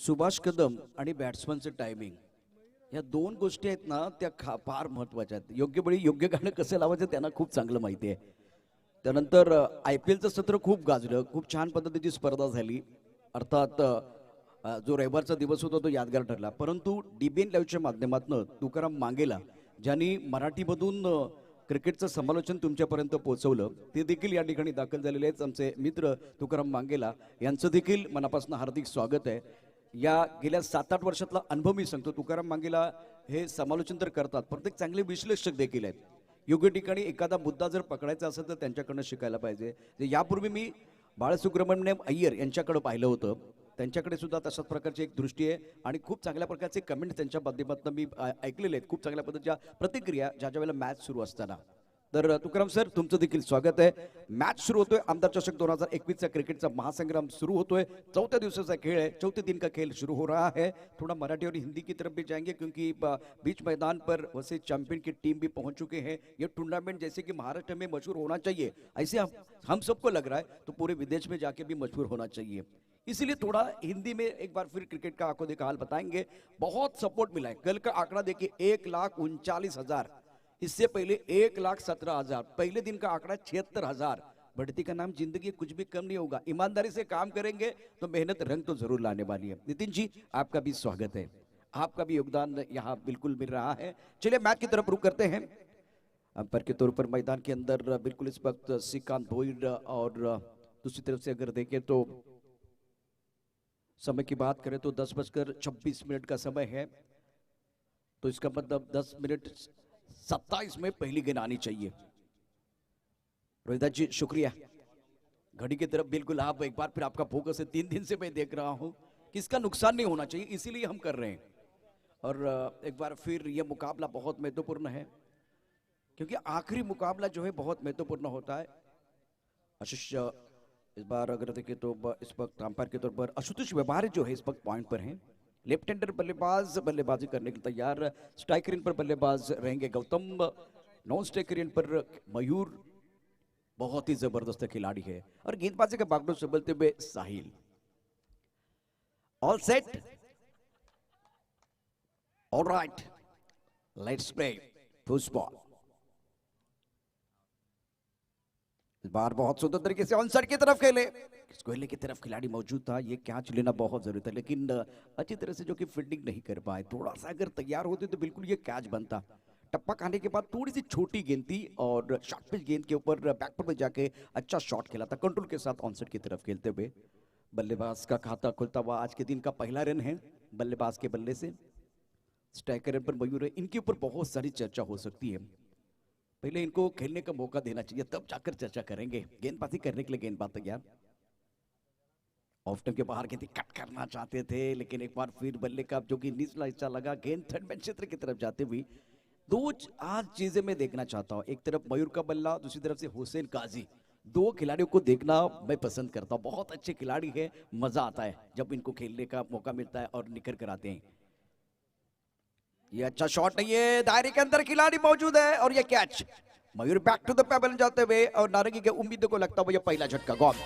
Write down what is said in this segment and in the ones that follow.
सुभाष कदम आणि बॅट्समनचं टायमिंग या दोन गोष्टी आहेत ना त्या फार महत्त्वाच्या आहेत. योग्य वेळी योग्य गाणं कसं लावायचं त्यांना खूप चांगलं माहिती आहे. त्यानंतर IPLचं सत्र खूप गाजलं, खूप छान पद्धतीची स्पर्धा झाली. अर्थात जो रविवारचा दिवस होता तो यादगार ठरला. परंतु DBN लाईव्हच्या माध्यमातून तुकाराम मांगेला ज्यांनी मराठीमधून क्रिकेटचं समालोचन तुमच्यापर्यंत पोहोचवलं ते देखील या ठिकाणी दाखल झालेले आहेत. आमचे मित्र तुकाराम मांगेला यांचं देखील मनापासून हार्दिक स्वागत आहे. या गेल्या 7-8 वर्षातला अनुभव मी सांगतो. तुकाराम मांगेला हे समालोचन तर करतात, पण ते चांगले विश्लेषक देखील आहेत. योग्य ठिकाणी एखादा मुद्दा जर पकडायचा असेल तर त्यांच्याकडनं शिकायला पाहिजे. यापूर्वी मी बाळसुब्रमण्यम अय्यर यांच्याकडे पाहिलं होतं. त्यांच्याकडे सुद्धा तशाच प्रकारची एक दृष्टी आहे आणि खूप चांगल्या प्रकारचे कमेंट त्यांच्या माध्यमातून मी ऐकलेले आहेत. खूप चांगल्या पद्धतीच्या प्रतिक्रिया ज्या वेळेला मॅच सुरू असताना. तर तुकाराम सर तुमचं देखील स्वागत आहे. मॅच सुरू होतोय. आमदार चषक 2021चा क्रिकेटचा महासंग्राम सुरू होतोय. चौथ्या दिवसाचा खेळ है, चौथे दिन का खेल शुरू हो रहा है. थोड़ा मराठी और हिंदी की तरफ भी जाएंगे क्योंकि बीच मैदान पर वैसे चैंपियन की टीम भी पहुंच चुके हैं. ये टूर्नामेंट जैसे कि महाराष्ट्र में मशहूर होना चाहिए, ऐसे हम सबको लग रहा है तो पूरे विदेश में जाके भी मशहूर होना चाहिए. इसीलिए थोड़ा हिंदी में एक बार फिर क्रिकेट का आंखों देखा हाल बताएंगे. बहुत सपोर्ट मिला है. कल का आंकड़ा देखिए 1,39,000. इससे पहले 1,17,000. पहले दिन का आंकड़ा 76,000. बढ़ती का नाम जिंदगी, कुछ भी कम नहीं होगा. ईमानदारी से काम करेंगे तो मेहनत रंग तो जरूर लाने वाली है. नितिन जी आपका भी स्वागत है. आपका भी योगदान यहाँ बिल्कुल मिल रहा है. चलिए मैच की तरफ रुख करते हैं. अंपायर के तौर पर मैदान के अंदर बिल्कुल इस वक्त श्रीकांत भोईर और दूसरी तरफ से अगर देखें तो समय की बात करें तो 10:26 का समय है. तो इसका मतलब 10:27 में पहली गेंद आनी चाहिए. रोहिदास जी शुक्रिया. घड़ी की तरफ बिल्कुल आप एक बार फिर आपका फोकस है. 3 दिन से मैं देख रहा हूं कि इसका नुकसान नहीं होना चाहिए, इसीलिए हम कर रहे हैं. और एक बार फिर यह मुकाबला बहुत महत्वपूर्ण है क्योंकि आखिरी मुकाबला जो है बहुत महत्वपूर्ण होता है. आशीष इस बार अगर देखें तो इस वक्त अंपायर के तौर पर आशुतोष व्यवहार जो है इस वक्त पॉइंट पर हैं. लेफ्ट हैंडर बल्लेबाज बल्लेबाजी करने के लिए तैयार. स्ट्राइकर इन पर बल्लेबाज रहेंगे गौतम. नॉन स्ट्राइकर इन पर मयूर. बहुत ही जबरदस्त खिलाड़ी है. और गेंदबाजी का बागडोर संभलते हुए Sahil. All set, alright, let's play football. इस बार बहुत सुंदर तरीके से ऑनसाइड की तरफ खेले. कोहली की तरफ खिलाड़ी मौजूद था. ये कैच लेना बहुत जरूरी था लेकिन अच्छी तरह से जो कि फील्डिंग नहीं कर पाए. थोड़ा सा अगर तैयार होते तो बिल्कुल ये कैच बनता. टप्पा खाने के बाद थोड़ी सी छोटी गेंद थी और शॉर्ट पिच गेंद के ऊपर बैकफुट में जाके अच्छा शॉट खेला था कंट्रोल के साथ ऑनसाइड की तरफ खेलते हुए. बल्लेबाज का खाता खुलता हुआ आज के दिन का पहला रन है बल्लेबाज के बल्ले से. स्ट्राइकर पर मयूर है. इनके ऊपर बहुत सारी चर्चा हो सकती है. पहले इनको खेलने का मौका देना चाहिए तब जाकर चर्चा करेंगे. गेंदबाजी करने के लिए गेंदबाज तैयार. ऑफ स्टंप के बाहर गेंद कट करना चाहते थे लेकिन एक बार फिर बल्ले का जो कि निचला हिस्सा लगा. गेंद थर्ड मैन क्षेत्र की तरफ जाते हुए. दो आज चीजें मैं देखना चाहता हूं. एक तरफ मयूर का बल्ला, दूसरी तरफ से हुसैन काजी. दो खिलाड़ियों को देखना मैं पसंद करता हूं. बहुत अच्छे खिलाड़ी है. मजा आता है जब इनको खेलने का मौका मिलता है और निखर कर आते हैं. ये अच्छा शॉट नहीं है. दायरे के अंदर खिलाड़ी मौजूद है और ये catch. Mayur back to the pavilion जाते हुए और नारंगी के उम्मीदों को लगता हुआ ये पहला झटका. गॉल.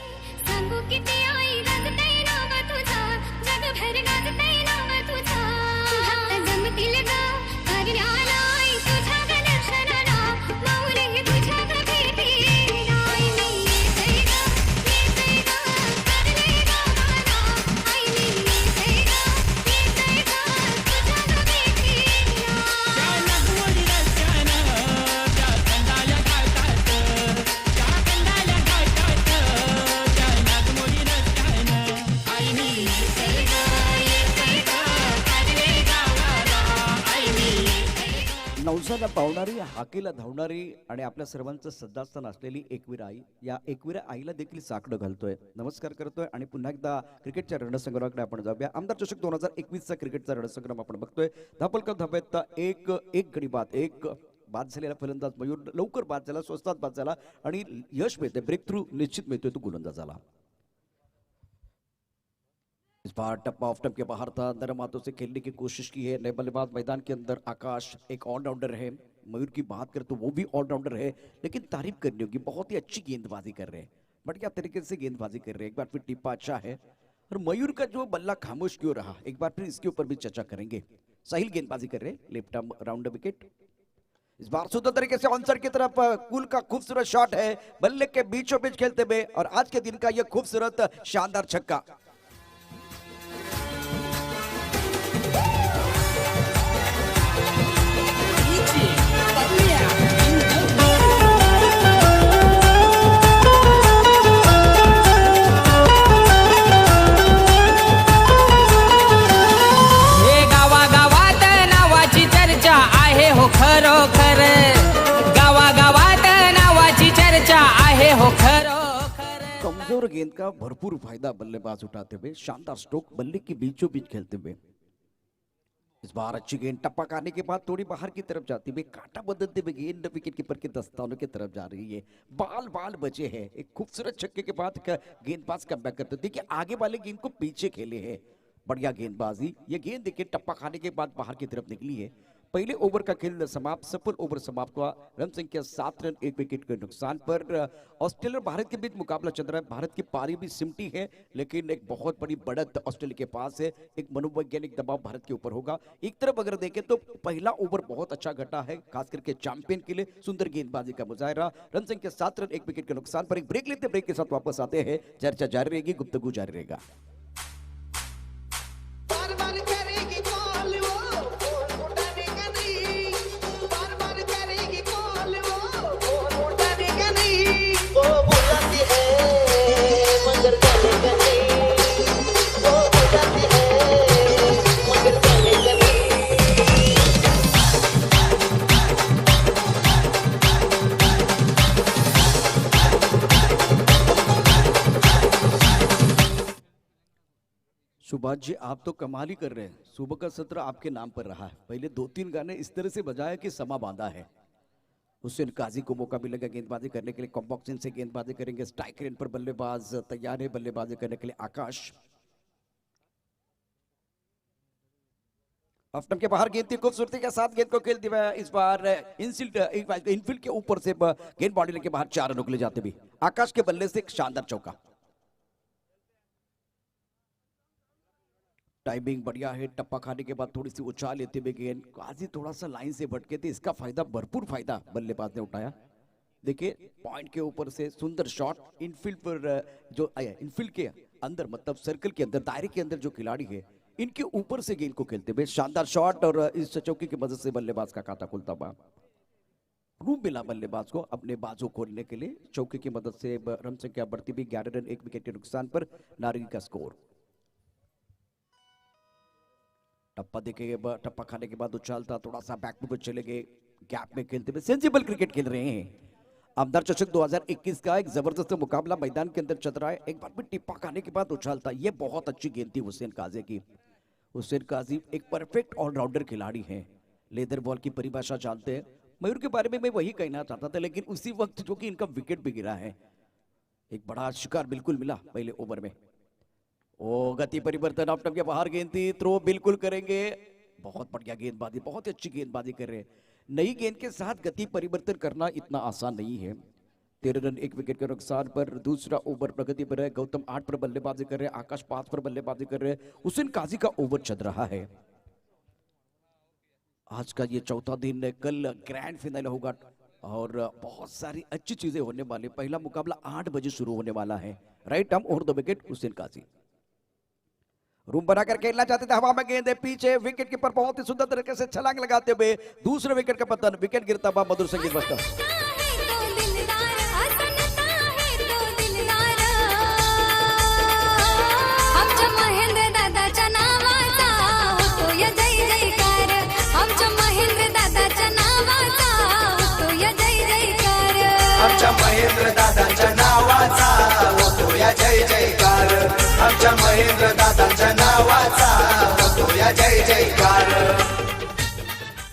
नवसाला पावणारी, हाकेला धावणारी आणि आपल्या सर्वांचं सद्दास्थान असलेली एकवीर आई. या एकवीर आईला देखील साकडं घालतोय, नमस्कार करतोय आणि पुन्हा एकदा क्रिकेटच्या रणसंग्रामाकडे आपण जाऊया. आमदार चषक 2021चा क्रिकेटचा रणसंग्राम आपण बघतोय. धापलकर धाब्यात एक गडी बाद. एक बाद झालेला फलंदाज मयूर लवकर बाद झाला, स्वस्तात बाद झाला आणि यश मिळते, ब्रेक थ्रू निश्चित मिळतोय तो गोलंदाजाला. इस बार टप्पा ऑफ टप के बाहर था. नरम हाथों से खेलने की कोशिश की है. नए बल्लेबाज मैदान के अंदर आकाश एक ऑलराउंडर है. मयूर की बात करें तो वो भी ऑलराउंडर है लेकिन तारीफ करनी होगी. बहुत ही अच्छी गेंदबाजी कर रहे हैं, बढ़िया तरीके से गेंदबाजी कर रहे हैं. एक बार फिर टिप्पा अच्छा है और मयूर का जो बल्ला खामोश क्यों रहा, एक बार फिर इसके ऊपर भी चर्चा करेंगे। साहिल गेंदबाजी कर रहे हैं, लेफ्ट आर्म राउंड विकेट। इस बार सुंदर तरीके से ऑनसर की तरफ कुल का खूबसूरत शॉट है, बल्ले के बीचों बीच खेलते हुए, और आज के दिन का यह खूबसूरत शानदार छक्का। खरोखर गावागावात नावाची चर्चा आहे हो खरोखर। कमजोर गेंद का भरपूर फायदा बल्लेबाज उठाते हुए, शानदार स्ट्रोक बल्ले के बीचों बीच खेलते हुए। इस बार अच्छी गेंद टप्पा खाने के बाद थोड़ी बाहर की तरफ जाती हुई, कांटा बदलते हुए गेंद विकेट कीपर के दस्तानों की तरफ जा रही है। बाल बाल बचे हैं, एक खूबसूरत छक्के के बाद गेंदबाज कमबैक करते। देखिए आगे वाले गेंद को पीछे खेले हैं, बढ़िया गेंदबाजी। ये गेंद देखिए टप्पा खाने के बाद बाहर की तरफ निकली है। पहले ओवर का खेल समाप्त, सफल ओवर समाप्त हुआ। रन संख्या 7 रन, 1 विकेट के नुकसान पर। ऑस्ट्रेलिया और भारत के बीच मुकाबला चल रहा है। भारत की पारी भी सिमटी है, लेकिन एक बहुत बड़ी बढ़त ऑस्ट्रेलिया के पास है। एक मनोवैज्ञानिक दबाव भारत के ऊपर होगा। एक तरफ अगर देखें तो पहला ओवर बहुत अच्छा घटा है, खास करके चैंपियन के लिए सुंदर गेंदबाजी का मुजाहरा। रन संख्या 7 रन, 1 विकेट के नुकसान पर। एक ब्रेक लेते, ब्रेक के साथ वापस आते हैं। चर्चा जारी रहेगी, गुफ्तगू जारी रहेगा। सुभाष जी, आप तो कमाल ही कर रहे हैं। सुबह का सत्र आपके नाम पर रहा है। पहले 2-3 गाने इस तरह से बजाया कि समा बांधा है। हुसैन काजी को मौका मिलेगा गेंदबाजी करने के लिए। कॉम्बॉक्सिंग से गेंदबाजी करेंगे। स्ट्राइक रेंज पर बल्लेबाज तैयार है बल्लेबाजी करने के लिए आकाश। ऑफ स्टंप के बाहर गेंद थी, खूबसूरती के साथ गेंद को खेल दिया। इस बार इनफील्ड के ऊपर से गेंद बाउंड्री के बाहर 4 रन निकले जाते भी। आकाश के बल्ले से एक शानदार चौका। टाइमिंग बढ़िया है, टप्पा खाने के बाद थोड़ी सी उछाल लेते हुए गेंद काजी थोड़ा सा लाइन से भटके थे। इसका फायदा, भरपूर फायदा बल्लेबाज ने उठाया। देखिए पॉइंट के ऊपर से सुंदर शॉट। इनफील्ड पर जो इनफील्ड के अंदर, मतलब सर्कल के अंदर, दायरे के अंदर जो खिलाड़ी है, इनके ऊपर से गेंद को खेलते हुए शानदार शॉट। और इस चौकी की मदद से बल्लेबाज का खाता खुलता हुआ। रूम मिला बल्लेबाज को अपने बाजू खोलने के लिए। चौकी की मदद से रन संख्या बढ़ती हुई 11 रन, 1 विकेट के नुकसान पर। नारंगी का स्कोर। टप्पा देखेंगे, टप्पा खाने के बाद उछालता, थोड़ा सा बैक पर चले गए, गैप में खेलते हुए सेंसिबल क्रिकेट खेल रहे हैं। आमदार चषक 2021 का एक जबरदस्त मुकाबला मैदान के अंदर चल रहा है। एक बार भी टिप्पा खाने के बाद उछालता, ये बहुत अच्छी गेंद थी हुसैन काजी की। हुसैन काजी एक परफेक्ट ऑलराउंडर खिलाड़ी हैं, लेदर बॉल की परिभाषा जानते हैं। मयूर के बारे में मैं वही कहना चाहता था, लेकिन उसी वक्त जो कि इनका विकेट भी गिरा है। एक बड़ा शिकार बिल्कुल मिला पहले ओवर में। ओ गति परिवर्तन, ऑफ स्टंप के बाहर गेंद थी, थ्रो बिल्कुल करेंगे। बहुत बढ़िया गेंदबाजी, बहुत ही अच्छी गेंदबाजी कर रहे हैं। नई गेंद के साथ गति परिवर्तन करना इतना आसान नहीं है। 13 रन, 1 विकेट के नुकसान पर। दूसरा ओवर प्रगति पर है। गौतम 8 पर बल्लेबाजी कर रहे हैं, आकाश 5 पर बल्लेबाजी कर रहे हैं। हुसैन काजी का ओवर चल रहा है। आज का ये चौथा दिन है, कल ग्रैंड फाइनल होगा और बहुत सारी अच्छी चीजें होने वाली। पहला मुकाबला 8 बजे शुरू होने वाला है। Right arm over the wicket Hussain Kazi. Room बनाकर खेलना चाहते थे, हवा में गेंद है पीछे। विकेट कीपर बहुत ही सुंदर तरीके से छलांग लगाते हुए दूसरे विकेट का पतन। विकेट गिरता हुआ मधुर संगीत बजता। आमच्या महेंद्र दादांच्या नावाचा होतो या जय जयकार। आमच्या महेंद्र दादांच्या नावाचा होतो या जय जयकार।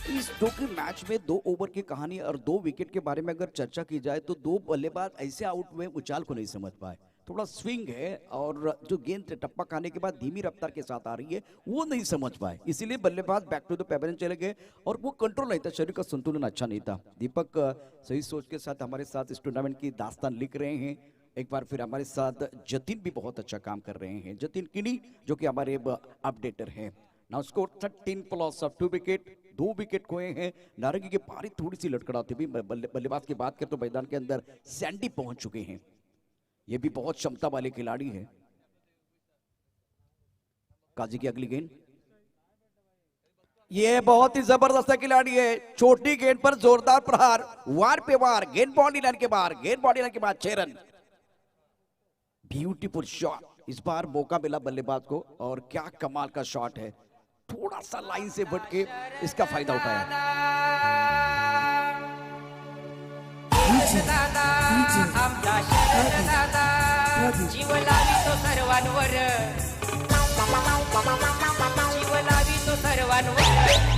इस दो के मैच में 2 ओवर की कहानी और 2 विकेट के बारे में अगर चर्चा की जाए तो 2 बल्लेबाज ऐसे आउट में उछाल को नहीं समझ पाए। थोड़ा स्विंग है और जो गेंद टप्पा खाने के बाद धीमी रफ्तार के साथ आ रही है वो नहीं समझ पाए, इसीलिए बल्लेबाज बैक टू द पेवेलियन चले गए और वो कंट्रोल नहीं था, शरीर का संतुलन अच्छा नहीं था। दीपक सही सोच के साथ हमारे साथ इस टूर्नामेंट की दास्तान लिख रहे हैं एक बार फिर हमारे साथ जतिन भी बहुत अच्छा काम कर रहे हैं, जतिन किनी जो कि हमारे अपडेटर हैं। Now score 13 plus of 2 wicket, 2 wicket खोए हैं। नारंगी की पारी थोड़ी सी लटखड़ाती हुई। बल्लेबाज की बात करें तो मैदान के अंदर सैंडी पहुंच चुके हैं। ये भी बहुत क्षमता वाले खिलाड़ी हैं। काजी की अगली गेंद, ये बहुत ही जबरदस्त खिलाड़ी है। छोटी गेंद पर जोरदार प्रहार, वार पे वार, गेंद बॉडी लाइन के बाहर, गेंद बॉडी लाइन के बाद 6 रन। Beautiful shot. इस बार मौका मिला बल्लेबाज को और क्या कमाल का शॉट है। थोड़ा सा लाइन से भटके इसका फायदा उठाया। दादा आमचा शरद दादा जीव लावितो सर्वांवर, जीव लावितो सर्वांवर।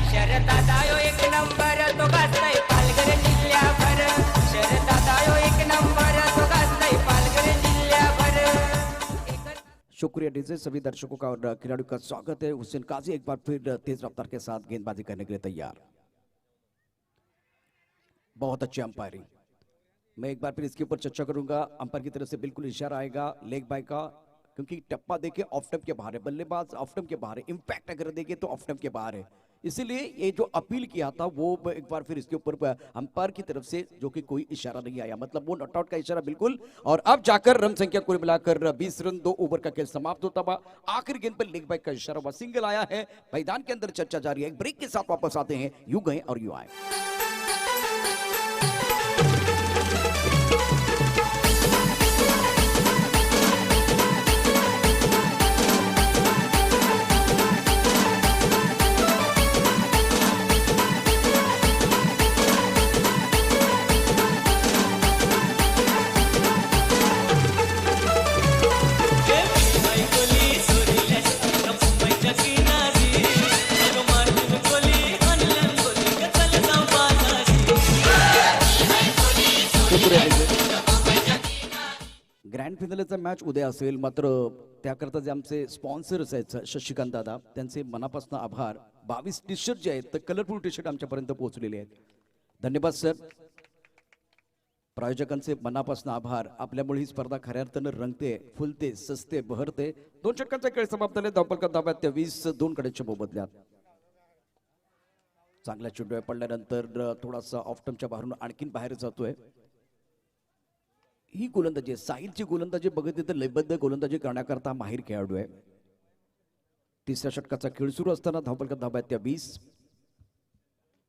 शरद दादा यो एक नंबर, तो गाजतोय पालघर जिल्ह्याभर। शरद दादा यो एक नंबर, तो गाजतोय पालघर जिल्ह्याभर। शुक्रिया डीजे। सभी दर्शकों का और खिलाड़ियों का स्वागत है। हुसैन काजी एक बार फिर तेज रफ्तार के साथ गेंदबाजी करने के लिए तैयार। बहुत अच्छी अंपायरिंग। मैं एक बार फिर इसके ऊपर चर्चा करूंगा। अंपायर की तरफ से बिल्कुल इशारा आएगा लेग बाय का, क्योंकि टप्पा देखे ऑफ स्टंप के बाहर है, बल्लेबाज ऑफ स्टंप के बाहर है, इंपैक्ट अगर देखे तो ऑफ स्टंप के बाहर है। इसीलिए ये जो अपील किया था वो एक बार फिर इसके ऊपर अंपायर की तरफ से जो कि कोई इशारा नहीं आया, मतलब वो नॉट आउट का इशारा बिल्कुल। और अब जाकर रन संख्या कुल मिलाकर 20 रन, 2 ओवर का खेल समाप्त होता हुआ। आखिरी गेंद पर लेग बाय का इशारा हुआ, सिंगल आया है। मैदान के अंदर चर्चा जारी है। एक ब्रेक के साथ वापस आते हैं। यूं गए और यूं आए। ग्रँड फिनालेचा मॅच उद्या असेल, मात्र त्याकरता जे आमचे स्पॉन्सर्स आहेत शशिकांत दादा, त्यांचे मनापासून आभार। 22 टी शर्ट जे आहेत ते कलरफुल टी शर्ट आमच्यापर्यंत पोहोचलेले आहेत। धन्यवाद सर। प्रायोजकांचे मनापासून आभार। आपल्यामुळे ही स्पर्धा खऱ्या अर्थानं रंगते, फुलते, सजते, बहरते। 2 षटकांचा खेळ समाप्त झाले। धावफलकात धाब्यात 23, 2 गड्यांच्या मोबदल्यात। चांगला चेंडू पडल्यानंतर थोडासा ऑफ स्टंपच्या बाहेरून आणखीन बाहेर जातोय। ही गोलंदाजी साहिलची गोलंदाजी बघितली तर लयबद्ध गोलंदाजी करण्याकरता माहिर खेळाडू आहे। तिसऱ्या षटकाचा खेळ सुरू असताना धावफलकात धाब्यात 23।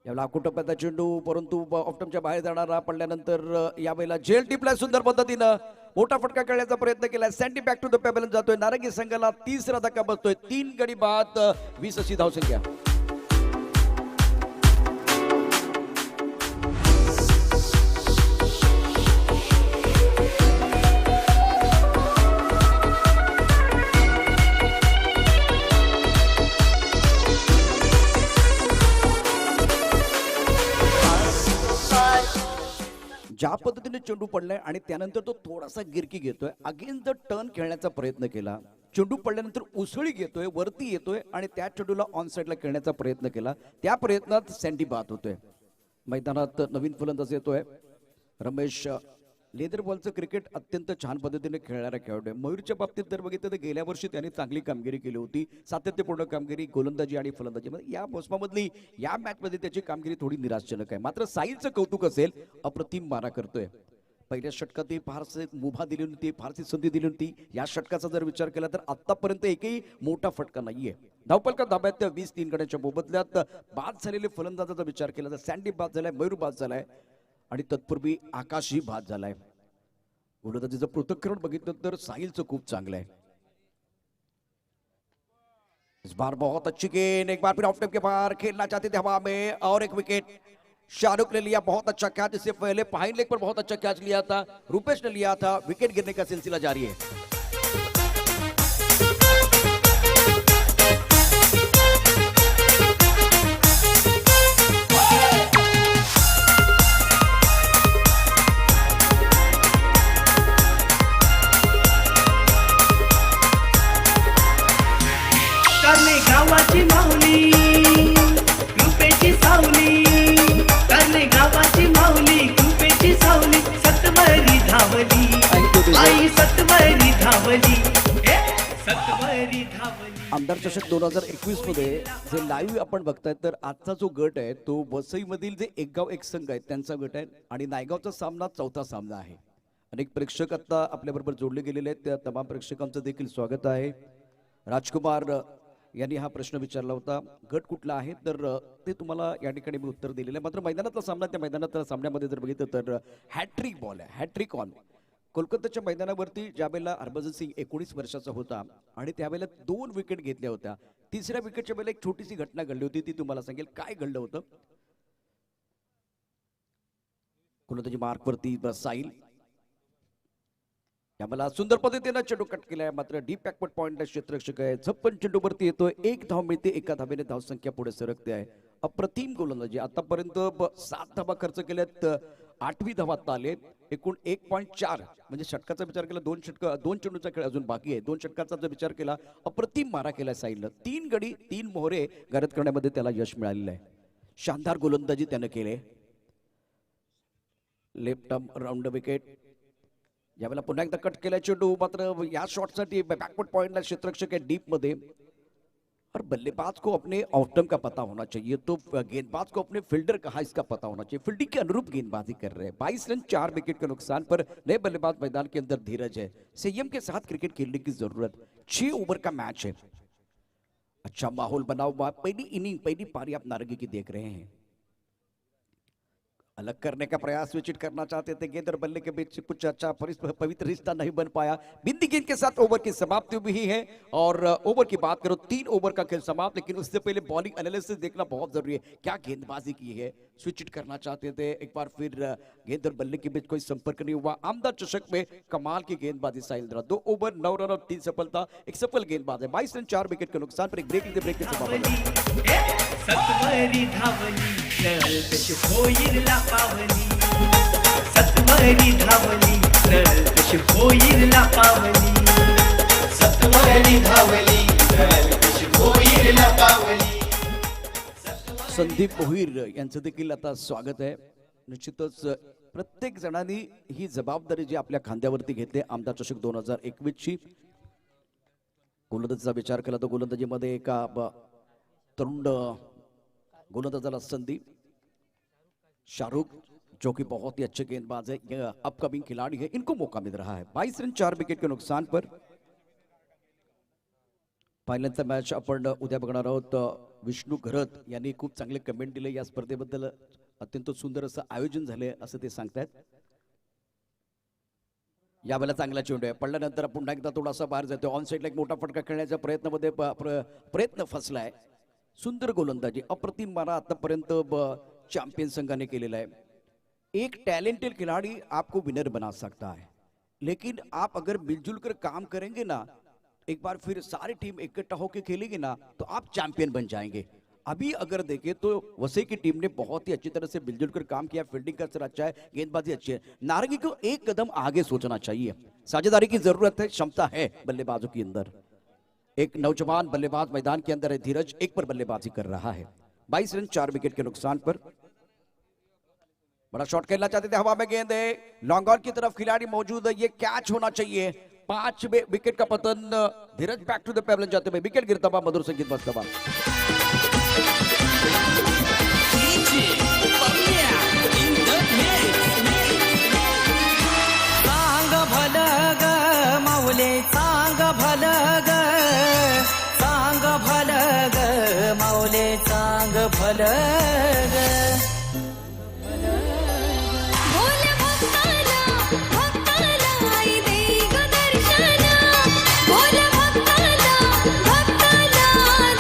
यावेळेला कुटुंबाचा चेंडू, परंतु ऑफ स्टंपच्या बाहेर जाणारा पडल्यानंतर यावेळेला जेल टिपलाय सुंदर पद्धतीनं। मोठा फटका खेळण्याचा प्रयत्न केलाय। Sandy back to the pavilion जातोय। नारंगी संघाला तिसरा धक्का बसतोय। 3 गडी बाद, 20 अशी धावसंख्या। ज्या पद्धतीने चेंडू पडलाय आणि त्यानंतर तो थोडासा गिरकी घेतोय, अगेन द टर्न खेळण्याचा प्रयत्न केला। चेंडू पडल्यानंतर उसळी घेतोय, वरती येतोय आणि त्या चेंडूला ऑन साइडला खेळण्याचा प्रयत्न केला। त्या प्रयत्नात सँडी बाद होतोय। मैदानात नवीन फलंदाज येतोय रमेश। लेदर बॉलचं क्रिकेट अत्यंत छान पद्धतीने खेळणारा खेळाडू आहे। मयूरच्या बाबतीत जर बघितलं तर गेल्या वर्षी त्यांनी चांगली कामगिरी केली होती, सातत्यपूर्ण कामगिरी गोलंदाजी आणि फलंदाजीमध्ये। या मोसमामधली या मॅचमध्ये त्याची कामगिरी थोडी निराशाजनक आहे। मात्र साहिलचं कौतुक असेल, अप्रतिम मारा करतोय। पहिल्या षटकात फारसे मुभा दिली होती, फारसी संधी दिली होती। या षटकाचा जर विचार केला तर आतापर्यंत एकही मोठा फटका नाहीये। धावफलकात धाब्यात 20, 3 गड्यांच्या मोबदल्यात। बाद झालेले फलंदाजाचा विचार केला तर सँडी बाद झालाय, मयूर बाद झालाय आणि तत्पूर्वी आकाशही बाद झालाय। गोलंदाजीचं पृथक्करण बघितलं तर साहिलचं खूप चांगलं आहे। इस बार बहुत अच्छी गेंद, एक बार फिर ऑफ स्टंप के बाहर खेलना चाहते थे हवा में और एक विकेट। शाहरुख ने लिया बहुत अच्छा कैच। इससे पहले फाइन लेग पर बहुत अच्छा कैच लिया था, रुपेश ने लिया था। विकेट गिरने का सिलसिला जारी है। गावाची माऊली कृपेची सावली, करणे गावाची माऊली कृपेची सावली, सत्वरी धावली। आई सत्वरी धावली, सत्वरी धावली. आमदार चषक 2021 मध्ये जे लाईव्ह आपण बघताय तर आजचा जो गट आहे तो वसईमधील जे एक गाव एक संघ आहे त्यांचा गट आहे आणि नायगावचा सामना चौथा सामना आहे. अनेक प्रेक्षक आता आपल्याबरोबर जोडले गेलेले आहेत, त्या तमाम प्रेक्षकांचं देखील स्वागत आहे. राजकुमार यांनी हा प्रश्न विचारला होता, गट कुठला आहे, तर ते तुम्हाला या ठिकाणी मी उत्तर दिलेलं आहे. मात्र मैदानातला सामना, त्या मैदानातल्या सामन्यामध्ये जर बघितलं तर हॅट्रिक बॉल आहे, हॅट्रिक ऑन. कोलकाताच्या मैदानावरती ज्यावेळेला हरभजन सिंग 19 वर्षाचा होता आणि त्यावेळेला 2 विकेट घेतल्या होत्या. तिसऱ्या विकेटच्या वेळेला एक छोटीशी घटना घडली होती, ती तुम्हाला सांगेल काय घडलं होतं. कोलकाताची मार्कवरती साईल याला सुंदर पद्धतीने चेंडू कट केलाय, मात्र डीप बॅकवर्ड पॉइंटला क्षेत्ररक्षक आहे. झप्पन चेंडूवरती येतोय, 1 धाव मिळते, एका धावेने धावसंख्या पुढे सरकते आहे. अप्रतिम गोलंदाजी, आतापर्यंत 7 धावा खर्च केल्यात, 8वी धावात आले. एकूण 1.4 म्हणजे षटकाचा विचार केला, 2 चेंडूचा खेळ अजून बाकी आहे. 2 षटकाचा जर विचार केला, अप्रतिम मारा केलाय साईडला. 3 गडी 3 मोहरे गारद करण्यामध्ये त्याला यश मिळालेलं आहे. शानदार गोलंदाजी त्यानं केले. लेफ्ट आर्म राऊंड विकेट, यावेळेला पुन्हा एकदा कट केला चेंडू, मात्र या शॉटसाठी बॅकवर्ड पॉइंटला क्षेत्ररक्षक है डीप मध्ये. और बल्लेबाज को अपने ऑफ का पता होना चाहिए, तो गेंदबाज को अपने फील्डर कहा इसका पता होना चाहिए. फील्डिंग के अनुरूप गेंदबाजी कर रहे हैं. 22 रन 4 विकेट के नुकसान पर नए बल्लेबाज मैदान के अंदर धीरज है. संयम के साथ क्रिकेट खेलने की जरूरत. 6 ओवर का मैच है, अच्छा माहौल बना हुआ. पहली इनिंग, पहली पारी आप नारंगी की देख रहे हैं. अलग करने का प्रयास विचिट करना चाहते थे, गेंद और बल्ले के बीच कुछ अच्छा पवित्र रिश्ता नहीं बन पाया. बिंदी गेंद के साथ ओवर की समाप्ति हुई है. और ओवर की बात करो, 3 ओवर का खेल समाप्त, लेकिन उससे पहले बॉलिंग एनालिसिस देखना बहुत जरूरी है. क्या गेंदबाजी की है, स्विचिट करना चाहते थे, एक बार फिर गेंद और बल्ले के बीच कोई संपर्क नहीं हुआ. आमदार चषक में कमाल की गेंदबाजी साहिल द्वारा. 2 ओवर 9 रन और 3 सफलता, एक सफल गेंदबाज है. 22 रन 4 विकेट के नुकसान पर एक ब्रेक के सत्वरी धावली, नळ कशी होईला पावली. सत्वरी धावली, नळ कशी होईला पावली. सत्वरी धावली, नळ कशी होईला पावली. संदीप भोईर यांचं देखील आता स्वागत आहे. निश्चितच प्रत्येक जणांनी ही जबाबदारी जी आपल्या खांद्यावरती घेतली आमदार चषक 2021 ची. गोलंदाजीचा विचार केला तर गोलंदाजीमध्ये एका तरुण गोलंदाजाला संधी, शाहरुख जो कि बहुत ही अच्छे गेंदबाज है, ये अपकमिंग खिलाड़ी है, इनको मौका मिल रहा है. 22 रन 4 विकेट के नुकसान पर. पहिल्यांदा मॅच आपण उद्या बघणार आहोत. विष्णू घरत यांनी खूप चांगले कमेंट दिले. या स्पर्धेबद्दल अत्यंत सुंदर असं आयोजन झाले असं ते सांगतायत. यावेळेला चांगला चेंडू आहे, पडल्यानंतर पुन्हा एकदा थोडासा बाहेर जातो. ऑन साईडला एक मोठा फटका खेळण्याच्या प्रयत्नामध्ये प्रयत्न फसलाय. सुंदर गोलंदाजी, अप्रतिम मारा आतापर्यंत चॅम्पियन संघाने केलेला आहे. एक टैलेंटेड खिलाड़ी आपको विनर बना सकता है, लेकिन आप अगर मिलजुल कर काम करेंगे ना, एक बार फिर सारी टीम इकट्ठा होकर खेलेगी ना, तो आप चैंपियन बन जाएंगे. अभी अगर देखें तो वसई की टीम ने बहुत ही अच्छी तरह से मिलजुल कर काम किया. फील्डिंग का असर अच्छा है, गेंदबाजी अच्छी है. नारंगी को एक कदम आगे सोचना चाहिए. साझेदारी की जरूरत है, क्षमता है बल्लेबाजों के अंदर. एक नौजवान बल्लेबाज मैदान के अंदर है, धीरज 1 पर बल्लेबाजी कर रहा है. 22 रन 4 विकेट के नुकसान पर. बड़ा शॉट खेलना चाहते थे, हवा में गेंद है, लॉन्ग ऑन की तरफ खिलाड़ी मौजूद है, ये कैच होना चाहिए. 5 विकेट का पतन. धीरज बैक टू द पेवलन जाते हुए विकेट गिरता हुआ, मधुर संगीत बजता हुआ. सांग भल ग माऊले, सांग भल ग, सांग भल ग माऊले, सांग भल ग. बोल भक्ताला, भक्ताला आई दे ग दर्शन. बोल भक्ताला, भक्ताला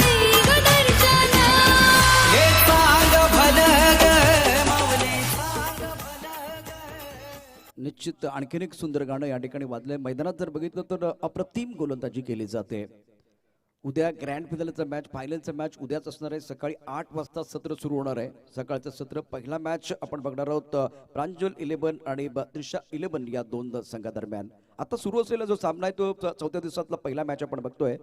दे ग दर्शन. हे सांग भल ग माऊले, सांग भल ग. निश्चित आणखीन एक सुंदर गाणं या ठिकाणी वाजलंय. मैदानात जर बघितलं तर अप्रतिम गोलंदाजी केली जाते. उद्या ग्रँड फिनालेचा मॅच, फायनलचा मॅच उद्याच असणार आहे. सकाळी 8 वाजता सत्र सुरू होणार आहे. सकाळचं सत्र, पहिला मॅच आपण बघणार आहोत प्रांजल 11 आणि त्रिशा 11 या 2 संघादरम्यान. आता सुरू असलेला जो सामना आहे तो 4थ्या दिवसातला पहिला मॅच आपण बघतोय.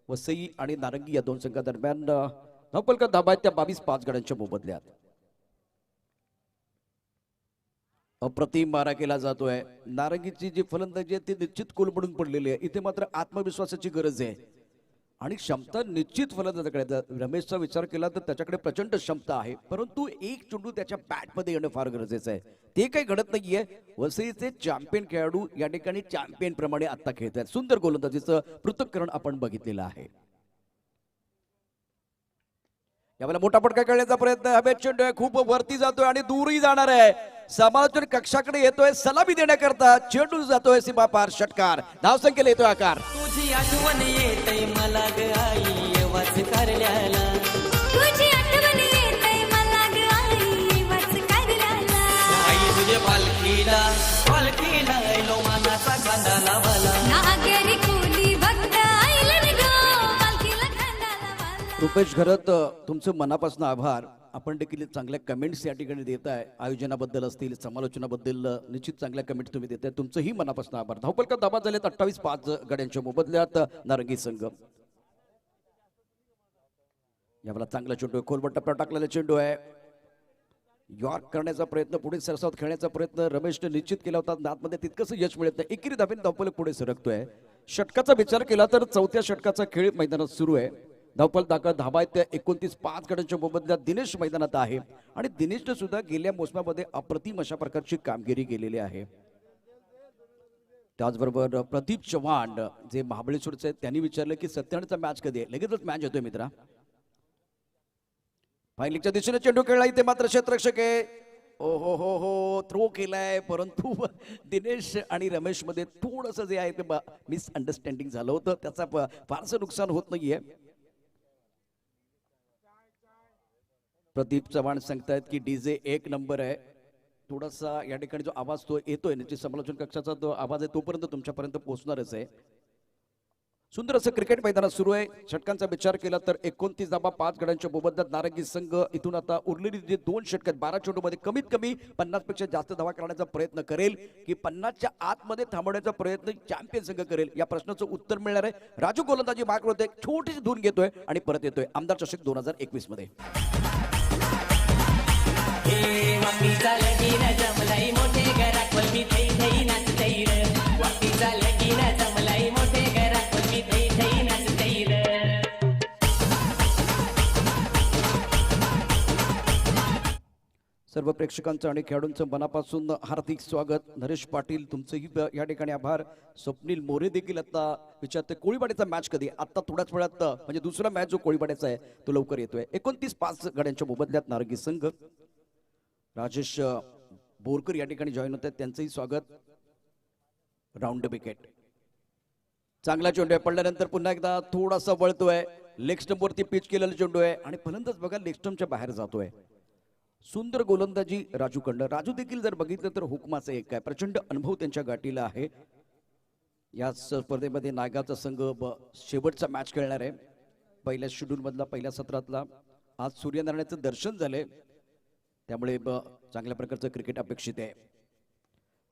वसई आणि नारंगी या 2 संघादरम्यान. धावफलकात धाबा आहेत त्या 22-5 गड्यांच्या मोबदल्यात. अप्रतिम मारा केला जातोय. नारंगीची जी फलंदाजी आहे ती निश्चित कोलमडून पडलेली आहे. इथे मात्र आत्मविश्वासाची गरज आहे आणि क्षमता निश्चित फलंदाजाकडे. रमेशचा विचार केला तर त्याच्याकडे प्रचंड क्षमता आहे, परंतु एक चेंडू त्याच्या बॅटमध्ये येणं फार गरजेचं आहे. ते काही घडत नाहीये. वसईचे चॅम्पियन खेळाडू या ठिकाणी चॅम्पियन प्रमाणे आता खेळत आहेत. सुंदर गोलंदाजीचं पृथक्करण आपण बघितलेलं आहे. यावेळेला मोठा पटका खेळण्याचा प्रयत्न. हवेत चेंडू आहे, खूप वरती जातोय आणि दूरही जाणार आहे. समालोचन कक्षाकडे येतोय सलामी देण्याकरता. चेंडू जातोय सीमा पार. षटकार. धावसंख्येला येतोय आकार. तुझी आठवण येते मला ग आई वाच कारल्याला. तुझी आठवण येते मला ग आई वाच कारल्याला. आई तुझे पालखीला पालखीला लो मानाचा खांदा लावाला. नागरी कोली भक्त आईलन ग पालखीला खांदा लावाला. रुपेश घरत, तुमचं मनापासून आभार. आपण देखील चांगल्या कमेंट्स या ठिकाणी देताय. आयोजनाबद्दल असतील, समालोचनाबद्दल निश्चित चांगल्या कमेंट्स तुम्ही देताय. तुमचंही मनापासून आभार. धावपलका दाबा झालेत 28-5 गड्यांच्या मोबदल्यात नारंगी संघ. यावेळेला चांगला चेंडू आहे, खोलवर टप्प्यावर टाकलेला चेंडू आहे. यॉर्क करण्याचा प्रयत्न, पुढे सरसावत खेळण्याचा प्रयत्न रमेशने निश्चित केला होता. आतमध्ये तितकंसं यश मिळत नाही. एकेरी धावेने धावपलक पुढे सरकतोय. षटकाचा विचार केला तर चौथ्या षटकाचा खेळ मैदानात सुरू आहे. धावपल धाबा आहेत 29-5 गड्यांच्या मोबदल्यात दिनेश मैदानात आहे आणि दिनेशने सुद्धा गेल्या मोसमामध्ये अप्रतिम अशा प्रकारची कामगिरी केलेली आहे. त्याचबरोबर प्रदीप चव्हाण जे महाबळेश्वरचे आहेत त्यांनी विचारलं की सत्त्याण्णवचा मॅच कधी आहे. लगेचच मॅच येतोय मित्रा. फायलिंगच्या दिशेने चेंडू खेळला. इथे मात्र क्षेत्ररक्षक आहे. ओ हो हो हो, थ्रो केलाय, परंतु दिनेश आणि रमेश मध्ये थोडंसं जे आहे ते मिसअंडरस्टँडिंग झालं होतं. त्याचा फारसं नुकसान होत नाहीये. प्रदीप चव्हाण सांगतायत की डीजे 1 नंबर आहे. थोडासा या ठिकाणी जो आवाज तो येतोय निश्चित समालोचन कक्षाचा जो आवाज आहे तोपर्यंत तुमच्यापर्यंत पोहोचणारच आहे. सुंदर असं क्रिकेट मैदानात सुरू आहे. षटकांचा विचार केला तर 29-5 गड्यांच्या मोबदल्यात नारंगी संघ इथून आता उरलेली जे 2 षटक आहेत 12 चेंडूमध्ये कमीत कमी 50 पेक्षा जास्त धावा करण्याचा प्रयत्न करेल की 50च्या आतमध्ये थांबवण्याचा प्रयत्न चॅम्पियन संघ करेल या प्रश्नाचं उत्तर मिळणार आहे. राजू गोलंदाजी मार्ग होते, छोटीशी धून घेतोय आणि परत येतोय. आमदार चषक 2021 मध्ये. वाटी झालं की न जमलाई मोठे घरात मी थई थई नाचतई र. वाटी झालं की न जमलाई मोठे घरात मी थई थई नाचतई र. सर्व प्रेक्षकांचं आणि खेळाडूंचं मनापासून हार्दिक स्वागत. नरेश पाटील तुमचंही या ठिकाणी आभार. स्वप्नील मोरे देखील आता विचारते कोळीवाड्याचा मॅच कधी. आता थोड्याच वेळात म्हणजे दुसरा मॅच जो कोळीवाड्याचा आहे तो लवकर येतोय. 29-5 गड्यांच्या मोबदल्यात नारंगी संघ. राजेश बोरकर या ठिकाणी जॉईन होत आहेत, त्यांचंही स्वागत. Round wicket. चांगला चेंडू आहे, पडल्यानंतर पुन्हा एकदा थोडासा वळतोय. लेग स्टंपवरती पिच केलेला चेंडू आहे आणि फलंदाज बघा लेग स्टंपच्या बाहेर जातोय. सुंदर गोलंदाजी राजू कडनं. राजू देखील जर बघितलं तर हुकमाचा एक काय प्रचंड अनुभव त्यांच्या गाठीला आहे. या स्पर्धेमध्ये नायगावचा संघ शेवटचा मॅच खेळणार आहे. पहिल्या शेड्यूल मधला पहिल्या सत्रातला आज सूर्यनारायणाचं दर्शन झालंय, त्यामुळे चांगल्या प्रकारचं क्रिकेट अपेक्षित आहे.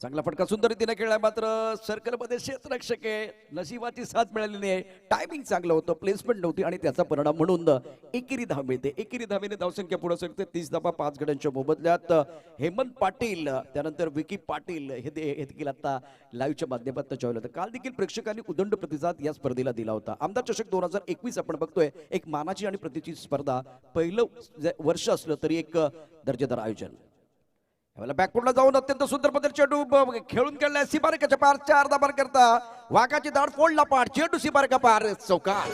चांगला फटका सुंदर रीतीने खेळला, मात्र सर्कलमध्ये क्षेत्ररक्षक आहे. नशिबाची साथ मिळाली नाही. टायमिंग चांगलं होतं, प्लेसमेंट नव्हती आणि त्याचा परिणाम म्हणून एकेरी धाव मिळते. एकेरी धावेने धावसंख्या पुढे सरकते. 30-5 गड्यांच्या मोबदल्यात हेमंत पाटील त्यानंतर विकी पाटील हे देखील आता लाईव्हच्या माध्यमातून जॉईन होतं. काल देखील प्रेक्षकांनी उदंड प्रतिसाद या स्पर्धेला दिला होता. आमदार चषक 2021 आपण बघतोय एक मानाची आणि प्रतीची स्पर्धा. पहिलं वर्ष असलं तरी एक दर्जेदार आयोजन. बॅकफुटला जाऊन अत्यंत सुंदर पद्धतीने चेंडू खेळून गेलाय. सीमारेखाच्या पार 4 धावा करता वाघाची दाढ फोडला पार. चेंडू सीमारेखा पार चौकार.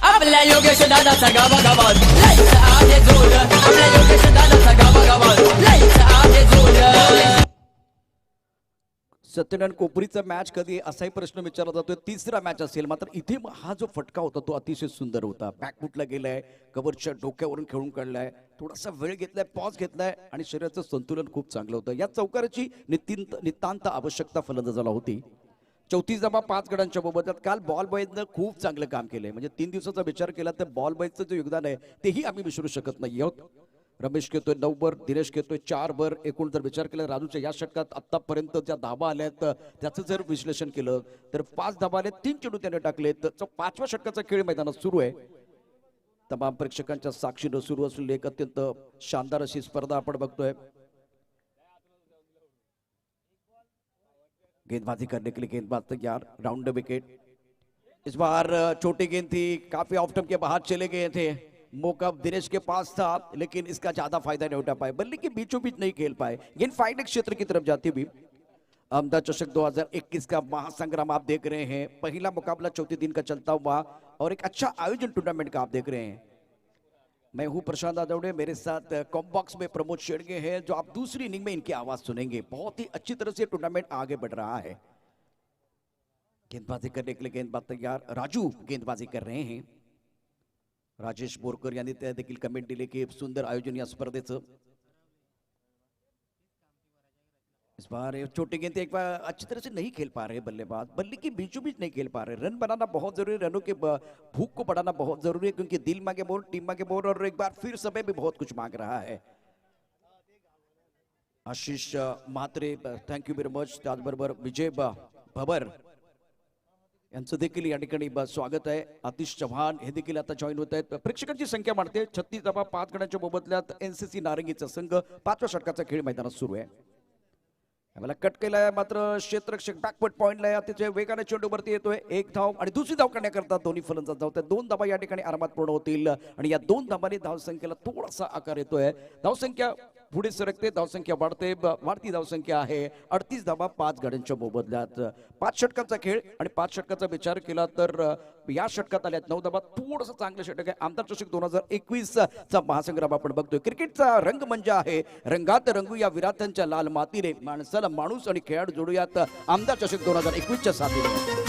आपल्या योगेश दादाचा गावा गावात लाईचा आहे जोड. आपल्या योगेश दादाचा गावा गावात लाईचा आहे जोड. सत्यनारायण कोपरीचा मॅच कधी असाही प्रश्न विचारला जातोय. तिसरा मॅच असेल, मात्र इथे हा जो फटका होता तो अतिशय सुंदर होता. बॅकफुटला गेलाय, कव्हरच्या डोक्यावरून खेळून काढलाय, थोडासा वेळ घेतलाय, पॉज घेतलाय आणि शरीराचं संतुलन खूप चांगलं होतं. या चौकाराची नितांत आवश्यकता फलंदाजाला होती. 34-5 गड्यांच्या मोबदल्यात काल बॉल बॉयनं खूप चांगलं काम केलंय. म्हणजे 3 दिवसाचा विचार केला तर बॉल बॉयचं जे योगदान आहे तेही आम्ही विसरू शकत नाही आहोत. रमेश घेतोय 9 वर, दिनेश घेतोय 4 वर. एकूण जर विचार केला राजूच्या या षटकात आतापर्यंत ज्या धाबा आल्यात त्याचं जर विश्लेषण केलं तर 5 धाबा आले, 3 चेंडू त्याने टाकलेत. 5व्या षटकाचा खेळ मैदानात सुरू आहे. तमाम प्रेक्षकांच्या साक्षीनं सुरू असलेली एक अत्यंत शानदार अशी स्पर्धा आपण बघतोय. गेंदबाजी करने के लिए गेंदबाज तैयार. Round wicket. इस बार छोटी गेंद थी, काफी ऑफ स्टंप के बाहर चले गए थे. मौका दिनेश के पास था लेकिन इसका ज्यादा फायदा नहीं उठा पाए. बल्ले के बीचों बीच नहीं खेल पाए. गेंद फाइनल क्षेत्र की तरफ जाती हुई. अहमदाबाद चषक 2021 का महासंग्राम आप देख रहे हैं. पहला मुकाबला चौथे दिन का चलता हुआ और एक अच्छा आयोजन टूर्नामेंट का आप देख रहे हैं. मैं हूं प्रशांत आदवड़े, मेरे साथ कॉम्बॉक्स में प्रमोद शेड़गे हैं जो आप दूसरी इनिंग में इनकी आवाज सुनेंगे. बहुत ही अच्छी तरह से टूर्नामेंट आगे बढ़ रहा है. गेंदबाजी करने के लिए गेंदबाज तैयार. राजू गेंदबाजी कर रहे हैं. राजेश बोरकर यांनी त्या देखील कमेंट दिले की सुंदर आयोजन या स्पर्धेचं. इस बार छोटी गेंद एक बार अच्छी तरह से नहीं खेल पा रहे बल्लेबाज. बल्ले की बीचों बीच नहीं खेल पा रहे. रन बनाना बहुत जरूरी है, रनों के भूख को बढ़ाना बहुत जरूरी है क्योंकि दिल मांगे बोल, टीम मांगे बोल और एक बार फिर समय भी बहुत कुछ मांग रहा है. Ashish Mhatre thank you very much. त्याचबरोबर विजय भबर यांचं देखील या ठिकाणी स्वागत आहे. आतिश चव्हाण हे देखील आता जॉईन होत आहेत. प्रेक्षकांची संख्या वाढते. 36 धावा 5 गड्यांच्या मोबदल्यात एनसीसी नारंगीचा संघ 5व्या षटकाचा खेळ मैदानात सुरू आहे. याला कट केलाय मात्र क्षेत्ररक्षक बॅकवर्ड पॉइंटला अतिशय वेगाने चेंडूवरती येतोय. 1 धाव आणि दुसरी धाव करण्याकरता दोन्ही फलंदाज धावतात. 2 धावा या ठिकाणी आरामात पूर्ण होतील आणि या 2 धावांनी धावसंख्येला थोडासा आकार येतोय. धावसंख्या पुढे सरकते, धावसंख्या वाढते. वाढती धावसंख्या आहे 38 धावा 5 गड्यांच्या मोबदल्यात. 5 षटकांचा खेळ आणि 5 षटकाचा विचार केला तर या षटकात आल्यात 9 धावा. थोडंसं चांगलं षटक आहे. आमदार चषक 2021 चा महासंग्राम आपण बघतोय. क्रिकेटचा रंगमंच आहे. रंगात रंगू या विराटांच्या लाल मातीने. माणसाला माणूस आणि खेळाडू जोडूयात आमदार चषक 2021च्या साथीने.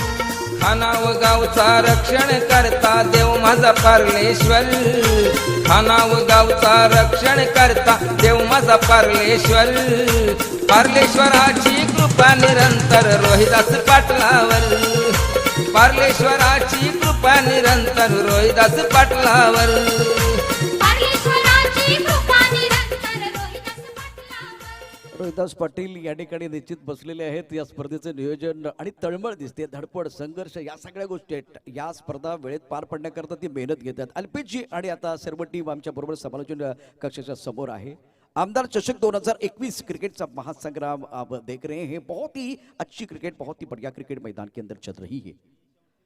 खानाव गावचा रक्षण करता देव माझा पार्लेश्वर. खानाव गावचा रक्षण करता देव माझा पार्लेश्वर. पार्लेश्वराची कृपा निरंतर रोहिदास पाटलावर. पार्लेश्वराची कृपा निरंतर रोहिदास पाटलावर. परमेश्वराची कृपा निरंतर रोहिदास पाटलावर. रोहिदास पाटील या ठिकाणी निश्चित बसलेले आहेत. या स्पर्धेचं नियोजन आणि तळमळ दिसते. धडपड, संघर्ष या सगळ्या गोष्टी आहेत. या स्पर्धा वेळेत पार पडण्याकरता ती मेहनत घेतात. अल्पेशजी आणि आता सर्व टीम आमच्या बरोबर समालोचन कक्षाच्या समोर आहे. आमदार चषक 2021 क्रिकेट का महासंग्राम आप देख रहे हैं. बहुत ही अच्छी क्रिकेट, बहुत ही बढ़िया क्रिकेट मैदान के अंदर चल रही है.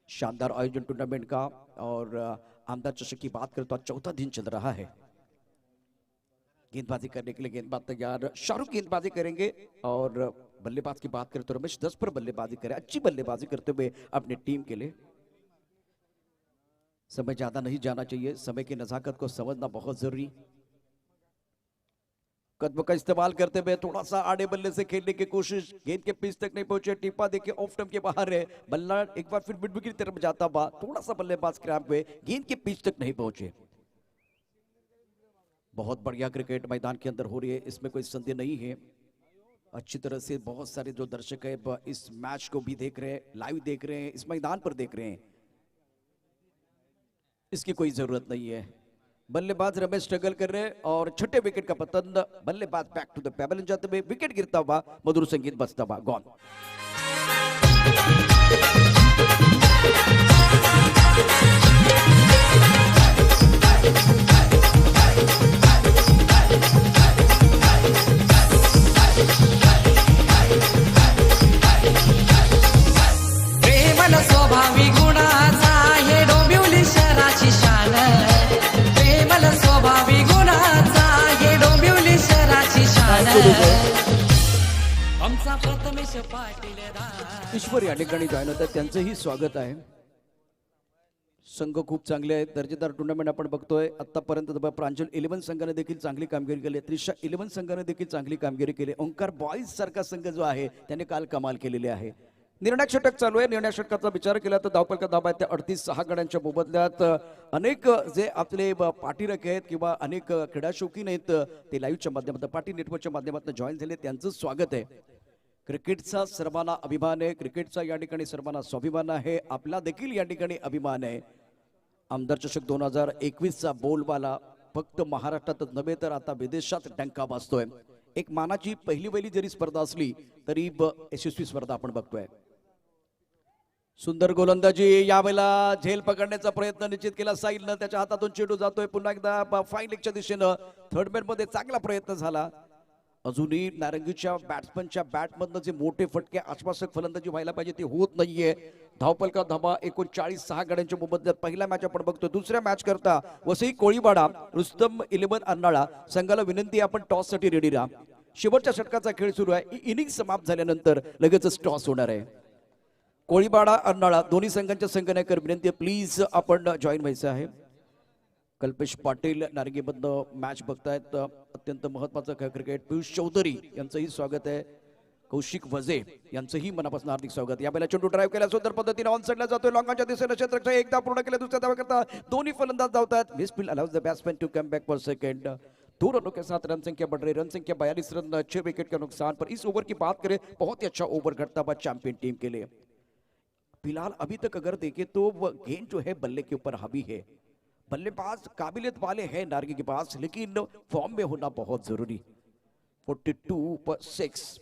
शानदार आयोजन टूर्नामेंट का और आमदार चषक की बात करें तो आज चौथा दिन चल रहा है. गेंदबाजी करने के लिए गेंदबाज तैयार. शाहरुख गेंदबाजी करेंगे और बल्लेबाज की बात करें तो रमेश 10 पर बल्लेबाजी करे. अच्छी बल्लेबाजी करते हुए अपने टीम के लिए. समय ज्यादा नहीं जाना चाहिए, समय की नजाकत को समझना बहुत जरूरी. कदम का इस्तेमाल करते हुए थोड़ा सा आड़े बल्ले से खेलने की कोशिश. गेंद के पिच तक नहीं पहुंचे. टिप्पा देखिए ऑफ स्टंप के बाहर है. बल्ला एक बार फिर मिड विकेट की तरफ जाता हुआ. थोड़ा सा बल्लेबाज क्रैम्प हुए. गेंद के पिच तक नहीं पहुंचे. बहुत बढ़िया क्रिकेट मैदान के अंदर हो रही है, इसमें कोई संदेह नहीं है. अच्छी तरह से बहुत सारे जो दर्शक है इस मैच को भी देख रहे हैं, लाइव देख रहे हैं, इस मैदान पर देख रहे हैं. इसकी कोई जरूरत नहीं है. बल्लेबाज रमेश स्ट्रगल कर रहे हैं और छठे विकेट का पतन. बल्लेबाज बैक टू द पेबल जाते हुए विकेट गिरता हुआ, मधुर संगीत बजता हुआ. गॉन. प्रेमल स्वभावी गुणाचा हे डोंबिवली शहराची शान. प्रेमल स्वभावी गुणाचा हे डोंबिवली शहराची शान. आमचा प्रथमेश पाटील ईश्वर या ठिकाणी जॉईन होतात, त्यांचंही स्वागत आहे. संघ खूप चांगले आहेत. दर्जेदार टुर्नामेंट आपण बघतोय. आतापर्यंत प्रांजल 11 संघाने देखील चांगली कामगिरी केली. त्रिशा 11 संघाने देखील चांगली कामगिरी केली. ओंकार बॉईज सारखा संघ जो आहे त्याने काल कमाल केलेली आहे. निर्णायक षटक चालू आहे. निर्णायक षटकाचा विचार केला तर धावपलका धाबा आहेत त्या 38 गड्यांच्या मोबदल्यात. अनेक जे आपले पाठीराखे आहेत किंवा अनेक क्रीडा शौकीन आहेत ते लाईव्हच्या माध्यमातून, पाटी नेटवर्कच्या माध्यमातून जॉईन झाले. त्यांचं स्वागत आहे. क्रिकेटचा सर्वांना अभिमान आहे. क्रिकेटचा या ठिकाणी सर्वांना स्वाभिमान आहे. आपला देखील या ठिकाणी अभिमान आहे. आमदार चषक 2021 चा बोलबाला फक्त महाराष्ट्रातच नव्हे तर आता विदेशात डंका वाजतोय. एक मानाची पहिली जरी स्पर्धा असली तरी यशस्वी स्पर्धा आपण बघतोय. सुंदर गोलंदाजी, यावेळेला झेल पकडण्याचा प्रयत्न निश्चित केला साईलनं, त्याच्या हातातून चेंडू जातोय पुन्हा एकदा फाईन लेगच्या दिशेनं. थर्ड मॅन मध्ये चांगला प्रयत्न झाला. अजूनही नारंगीच्या बॅट्समनच्या बॅटमधनं जे मोठे फटके आश्वासक फलंदाजी व्हायला पाहिजे ते होत नाहीये. धावपलका धाबा 39 गड्यांच्या मोबदल्यात पहिला मॅच आपण बघतोय. दुसऱ्या मॅच करता वसई कोळीवाडा रुस्तम 11 अर्नाळा संघाला विनंती आपण टॉस साठी रेडी राहा. शेवटच्या षटकाचा खेळ सुरू आहे. इनिंग समाप्त झाल्यानंतर लगेचच टॉस होणार आहे. कोळीवाडा अर्नाळा दोन्ही संघांच्या संघनायकर विनंती आहे, प्लीज आपण जॉईन व्हायचं आहे. कल्पेश पाटील नारंगीमधनं मॅच बघतायत. अत्यंत महत्वाचं खेळ क्रिकेट. पियुष चौधरी यांचंही स्वागत आहे. कौशिक वजे यांचंही मनापासून हार्दिक स्वागत. यावेळेला चेंडू ड्राईव्ह केला सुंदर पद्धतीने ऑन साइडला जातोय. लॉंगाच्या दिशेने क्षेत्ररक्षण एकदा पूर्ण केलं. दुसऱ्या धावा करता दोन्ही फलंदाज धावतात. Miss field allows the batsman to come back for second. 2 रनों के साथ रन संख्या बढ़ रही. रन संख्या 42 रन 6 विकेट का नुकसान पर. इस ओवर की बात करें बहुत ही अच्छा ओवर घटता हुआ चैंपियन टीम के लिए. फिलहाल अभी तक अगर देखें तो गेंद जो है बल्ले के ऊपर हावी है. बल्लेबाज काबिलियत वाले हैं नारंगी के पास, लेकिन फॉर्म में होना बहुत जरूरी. 42 पर 6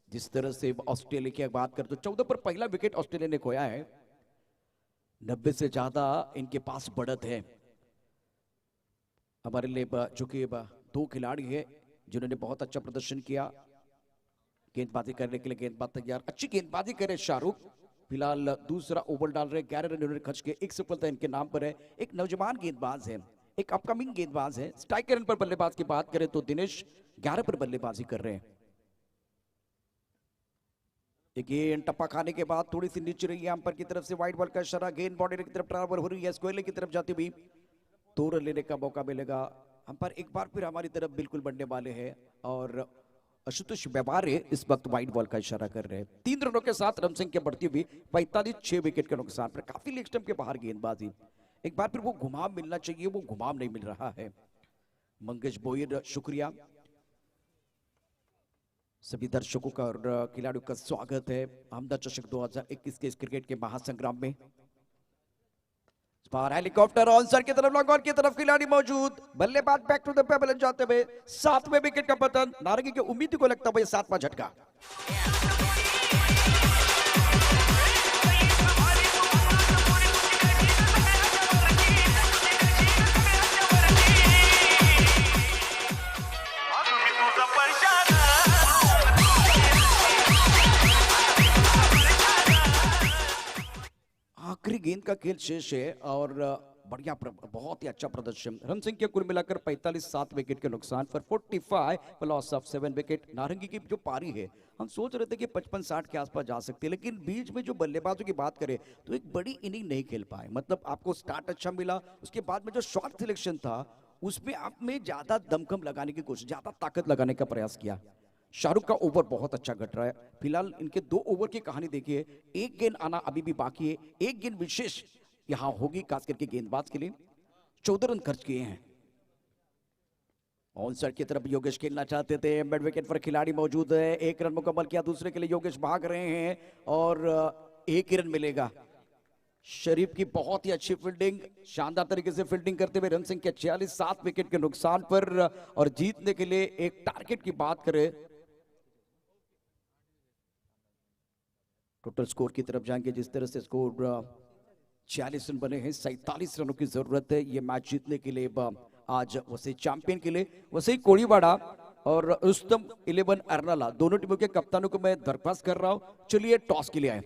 जिस तरह से ऑस्ट्रेलिया की बात करें तो 14 पर पहला विकेट ऑस्ट्रेलिया ने खोया है. 90 से ज्यादा इनके पास बढ़त है. हमारे लिए जो कि 2 खिलाड़ी है जिन्होंने बहुत अच्छा प्रदर्शन किया. गेंदबाजी करने के लिए गेंदबाज तैयार. अच्छी गेंदबाजी करे शाहरुख. फिलहाल दूसरा ओवर डाल रहे. 11 रन इन्होंने खर्च किए. एक सफलता इनके नाम पर है. एक नौजवान गेंदबाज है, एक अपकमिंग गेंदबाज है. स्ट्राइक रन पर बल्लेबाज की बात करें तो दिनेश 11 पर बल्लेबाजी कर रहे हैं. गेंद टप्पा खाने के बाद थोड़ी सी नीचे रही है. अंपायर की तरफ से वाइड बॉल का इशारा. गेंद बॉर्डर की तरफ ट्रांसफर हो रही है. स्क्वायर की तरफ जाती हुई 2 रन लेने का मौका मिलेगा. अंपायर एक बार फिर हमारी तरफ बिल्कुल बढ़ने वाले हैं और आशुतोष व्यवहारे इस वक्त वाइड बॉल का इशारा कर रहे हैं. 3 रनों के साथ रन संख्या बढ़ती हुई 45 6 विकेट के नुकसान पर. काफी लेग स्टंप के बाहर गेंदबाजी. एक बार फिर वो घुमाव मिलना चाहिए, वो घुमाव नहीं मिल रहा है. मंगेश बोयर शुक्रिया. सभी दर्शकों का और खिलाड़ियों का स्वागत है अहमदा चषक 2021 के इस क्रिकेट के महासंग्राम में. हेलीकॉप्टर ऑन सर की तरफ, लॉन्ग ऑन की तरफ खिलाड़ी मौजूद. बल्लेबाज बैक टू द पेबल जाते हुए 7वें विकेट का पतन. नारंगी की उम्मीद को लगता है 7वां झटका. आखिरी गेंद का खेल शेष है और बढ़िया बहुत ही अच्छा प्रदर्शन. रन संख्या कुल मिलाकर 45 7 विकेट के नुकसान पर. 45 लॉस ऑफ 7 विकेट. नारंगी की जो पारी है हम सोच रहे थे कि 55-60 के आसपास जा सकते हैं, लेकिन बीच में जो बल्लेबाजों की बात करें तो एक बड़ी इनिंग नहीं खेल पाए. मतलब आपको स्टार्ट अच्छा मिला, उसके बाद में जो शॉर्ट सिलेक्शन था उसमें आपने ज्यादा दमखम लगाने की कोशिश, ज्यादा ताकत लगाने का प्रयास किया. शाहरुख का ओवर बहुत अच्छा घट रहा है. फिलहाल इनके 2 ओवर की कहानी देखिए. एक गेंद आना अभी भी बाकी है. एक गेंद विशेष यहां होगी खास करके गेंदबाज के लिए. 14 रन खर्च किए हैं. ऑन साइड की तरफ योगेश खेलना चाहते थे. मिड विकेट पर खिलाड़ी मौजूद है. 1 रन मुकम्मल किया. दूसरे के लिए योगेश भाग रहे हैं और 1 रन मिलेगा. शरीफ की बहुत ही अच्छी फील्डिंग, शानदार तरीके से फील्डिंग करते हुए. रन संख्या 46 7 विकेट के नुकसान पर. और जीतने के लिए एक टारगेट की बात करें, टोटल स्कोर की तरफ जाएंगे. जिस तरह से स्कोर 46 रन बने हैं, 47 रनों की जरूरत है ये मैच जीतने के लिए. आज वसई चैंपियन के लिए वसई कोळीवाडा और रुस्तम 11 अर्नाला दोनों टीमों के कप्तानों को मैं दरख्वास्त कर रहा हूं, चलिए टॉस के लिए आए.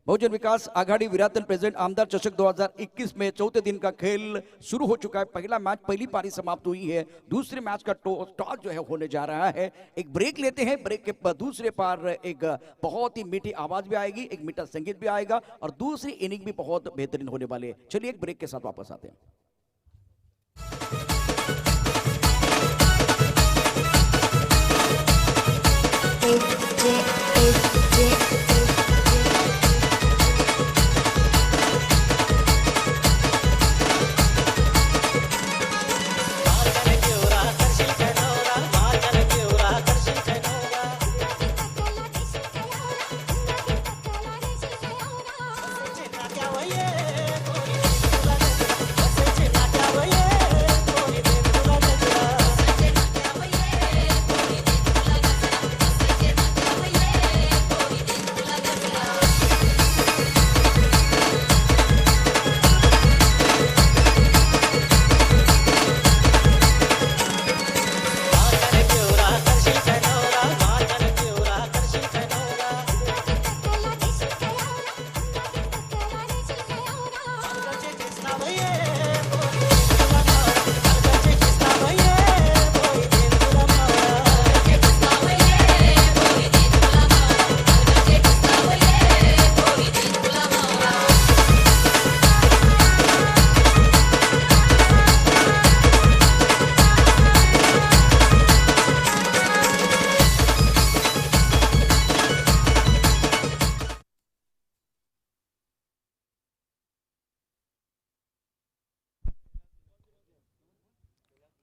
बहुजन विकास आघाड़ी विराटन प्रेजेंट आमदार चषक 2021 में 4थे दिन का खेल शुरू हो चुका है. पहला मैच, पहली पारी समाप्त हुई है. दूसरे मैच का टॉस जो है होने जा रहा है. एक ब्रेक लेते हैं. ब्रेक के दूसरे पार एक बहुत ही मीठी आवाज भी आएगी, एक मीठा संगीत भी आएगा और दूसरी इनिंग भी बहुत बेहतरीन होने वाले हैं. चलिए एक ब्रेक के साथ वापस आते हैं.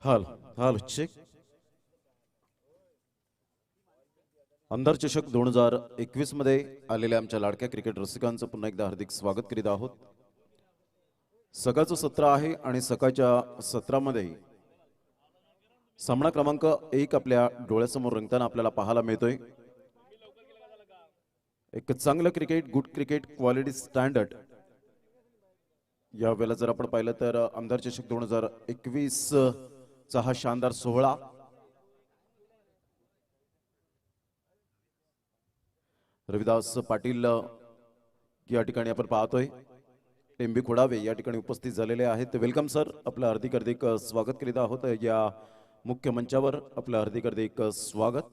हाल हाल चेक आमदार चषक 2021 मध्ये आलेल्या आमच्या लाडक्या क्रिकेट रसिकांचं पुन्हा एकदा हार्दिक स्वागत करीत आहोत. सकाळचं सत्र आहे आणि सकाळच्या सत्रामध्ये सामना क्रमांक 1 आपल्या डोळ्यासमोर रंगताना आपल्याला पाहायला मिळतोय. एक चांगलं cricket, good cricket, quality standard. या वेळेला जर आपण पाहिलं तर आमदार चषक 2021 चा हा शानदार सोहळा रविदास पाटील या ठिकाणी आपण पाहतोय. टेंबी खोडावे या ठिकाणी उपस्थित झालेले आहेत. वेलकम सर, आपलं हार्दिक हार्दिक स्वागत करीत आहोत या मुख्य मंचावर. आपलं हार्दिक हार्दिक स्वागत.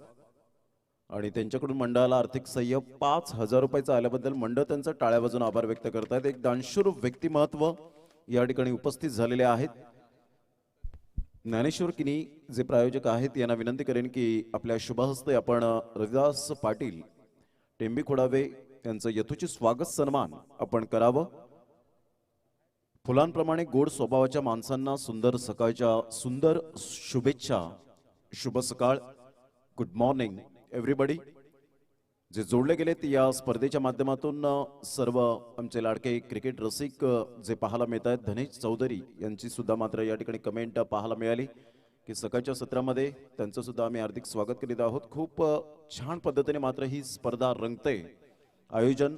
आणि त्यांच्याकडून मंडळाला आर्थिक सहाय्य 5,000 रुपयाचं आल्याबद्दल मंडळ त्यांचा टाळ्या वाजून आभार व्यक्त करतायत. एक दानशूर व्यक्तिमत्व या ठिकाणी उपस्थित झालेले आहेत. ज्ञानेश्वर किनी जे प्रायोजक आहेत यांना विनंती करेन की आपल्या शुभहस्ते आपण रविदास पाटील टेंबी खोडावे यांचं यथोचित स्वागत सन्मान आपण करावं. फुलांप्रमाणे गोड स्वभावाच्या माणसांना सुंदर सकाळच्या सुंदर शुभेच्छा. शुभ सकाळ, गुड मॉर्निंग एव्हरीबडी. जे जोडले गेलेत या स्पर्धेच्या माध्यमातून सर्व आमचे लाडके क्रिकेट रसिक जे पाहायला मिळत आहेत. धनेश चौधरी यांची सुद्धा मात्र या ठिकाणी कमेंट पाहायला मिळाली की सकाळच्या सत्रामध्ये त्यांचं सुद्धा आम्ही हार्दिक स्वागत करीत आहोत. खूप छान पद्धतीने मात्र ही स्पर्धा रंगते. आयोजन